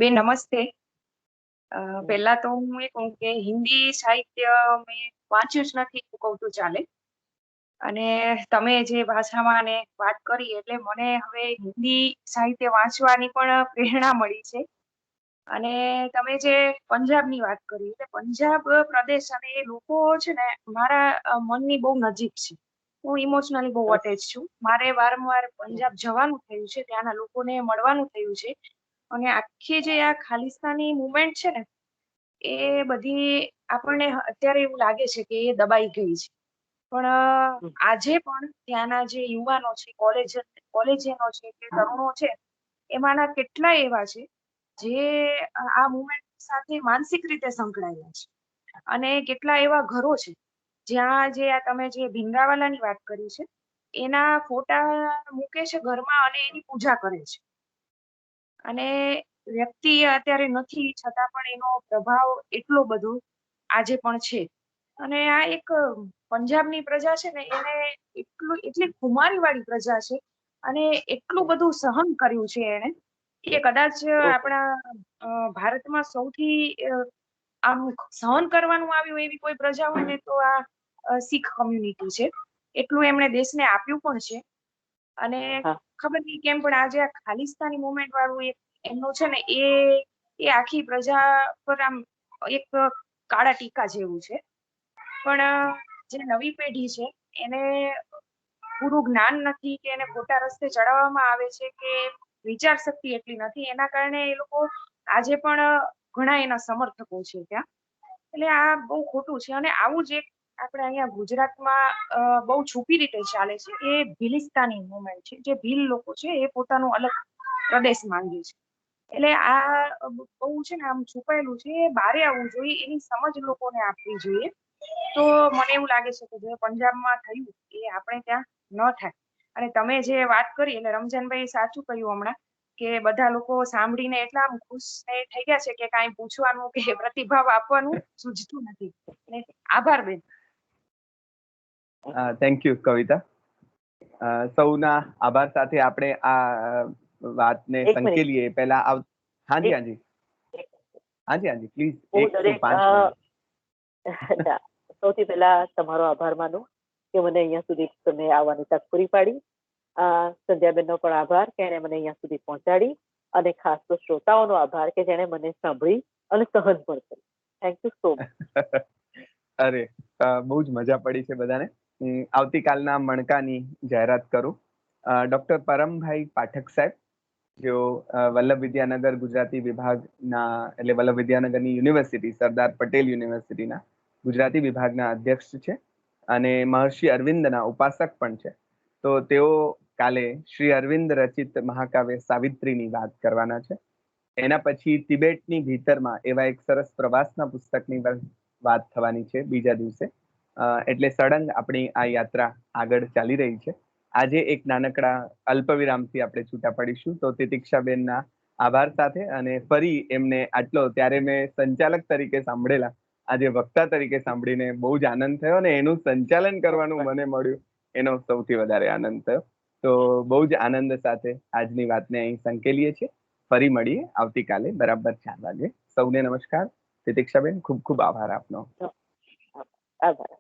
બેન નમસ્તે. પહેલા તો હું એ કહું કે હિન્દી સાહિત્ય મેં વાંચ્યું જ નથી એવું કહું તો ચાલે. અને તમે જે ભાષામાં ને વાત કરી એટલે મને હવે હિન્દી સાહિત્ય વાંચવાની પણ પ્રેરણા મળી છે. અને તમે જે પંજાબની વાત કરી એટલે પંજાબ પ્રદેશ અને એ લોકો છે ને મારા મનની બહુ નજીક છે. હું ઇમોશનલી બહુ અટેચ છું. મારે વારંવાર પંજાબ જવાનું થયું છે, ત્યાંના લોકોને મળવાનું થયું છે. અને આખી જે આ ખાલિસ્તાની મુવમેન્ટ છે ને એ બધી આપણને અત્યારે એવું લાગે છે કે એ દબાઈ ગઈ છે, પણ આજે પણ ત્યાંના જે યુવાનો છે, કોલેજનો છે કે તરુણો છે, એમાંના કેટલા એવા છે જે આ મુવમેન્ટ સાથે માનસિક રીતે સંકળાયેલા છે. અને કેટલા એવા ઘરો છે જ્યાં જે આ તમે જે ભીંગાવાલાની વાત કરી છે એના ફોટા મૂકે છે ઘરમાં અને એની પૂજા કરે છે. અને વ્યક્તિ અત્યારે નથી છતાં પણ એનો પ્રભાવ એટલો બધો આજે પણ છે. અને આ એક પંજાબની પ્રજા છે ને એને એટલી ખુમારી વાળી પ્રજા છે અને એટલું બધું સહન કર્યું છે એને કે કદાચ આપણા ભારતમાં સૌથી આમ સહન કરવાનું આવ્યું એવી કોઈ પ્રજા હોય ને તો આ શીખ કોમ્યુનિટી છે. એટલું એમણે દેશને આપ્યું પણ છે. અને ખબર નહીં કેમ પણ આજે આ ખાલિસ્તાની મુવમેન્ટ વાળું એમનું છે ને એ આખી પ્રજા પર આમ એક કાળા ટીકા જેવું છે. પણ જે નવી પેઢી છે એને પૂરું જ્ઞાન નથી કે એને ખોટા રસ્તે ચડાવવામાં આવે છે કે વિચાર શક્તિ એટલી નથી, એના કારણે એ લોકો આજે પણ ઘણા એના સમર્થકો છે ત્યાં. એટલે આ બહુ ખોટું છે. અને આવું જ એક આપણે અહીંયા ગુજરાતમાં બહુ છુપી રીતે ચાલે છે એ ભીલિસ્તાની મુવમેન્ટ છે. જે ભીલ લોકો છે એ પોતાનું અલગ પ્રદેશ માંગે છે. એટલે આ બહુ છે ને આમ છુપાયેલું છે, એ બહારે આવવું જોઈએ, એની સમજ લોકોને આપવી જોઈએ. તો મને એવું લાગે છે કે જે પંજાબમાં થયું એ આપણે ત્યાં ન થાય. અને તમે જે વાત કરી એટલે રમજાનભાઈ સાચું કહ્યું હમણાં કે બધા લોકો સાંભળીને એટલા આમ ખુશ થઈ ગયા છે કે કાંઈ પૂછવાનું કે પ્રતિભાવ આપવાનું સૂઝતું નથી. આભાર બેન. થેન્ક યુ કવિતા. સૌના આભાર સાથે આપણે આ વાતને સંકેલીએ. પહેલા હાજી હાજી હાજી હાજી પ્લીઝ. સૌથી પહેલા તમારો આભાર માનું કે મને અહીંયા સુધી તમે આવવાની તક પૂરી પાડી. સંધ્યાબેનનો પણ આભાર કે એને મને અહીંયા સુધી પહોંચાડી. અને ખાસ તો શ્રોતાઓનો આભાર કે જેને મને સાંભળી અને સહન પણ કરી. Thank you so much. અરે બહુ જ મજા પડી છે બધાને. આવતીકાલના મણકાની જાહેરાત કરું. ડોક્ટર પરમભાઈ પાઠક સાહેબ, જેઓ વલ્લભ વિદ્યાનગર ગુજરાતી વિભાગના એટલે વલ્લભ વિદ્યાનગરની યુનિવર્સિટી સરદાર પટેલ યુનિવર્સિટીના ગુજરાતી વિભાગના અધ્યક્ષ છે અને મહર્ષિ અરવિંદના ઉપાસક પણ છે. તો તેઓ કાલે શ્રી અરવિંદ રચિત મહાકાવ્ય સાવિત્રીની વાત કરવાના છે. એના પછી તિબેટની ભીતરમાં એવા એક સરસ પ્રવાસના પુસ્તકની વાત થવાની છે બીજા દિવસે. એટલે સળંગ આપણી આ યાત્રા આગળ ચાલી રહી છે. આજે એક નાનકડા અલ્પવિરામથી આપણે છૂટા પડીશું. તો તિતિક્ષાબેનના આભાર સાથે અને ફરી એમને આટલો ત્યારે મેં સંચાલક તરીકે સાંભળેલા, આજે વક્તા તરીકે સાંભળીને બહુ જ આનંદ થયો અને એનું સંચાલન કરવાનું મને મળ્યું એનો સૌથી વધારે આનંદ થયો. તો બહુ જ આનંદ સાથે આજની વાતને અહીં સંકેલીએ છીએ. ફરી મળીએ આવતીકાલે બરાબર 4 વાગે. સૌને નમસ્કાર. તિતિક્ષાબેન, ખૂબ ખૂબ આભાર આપનો. આભાર.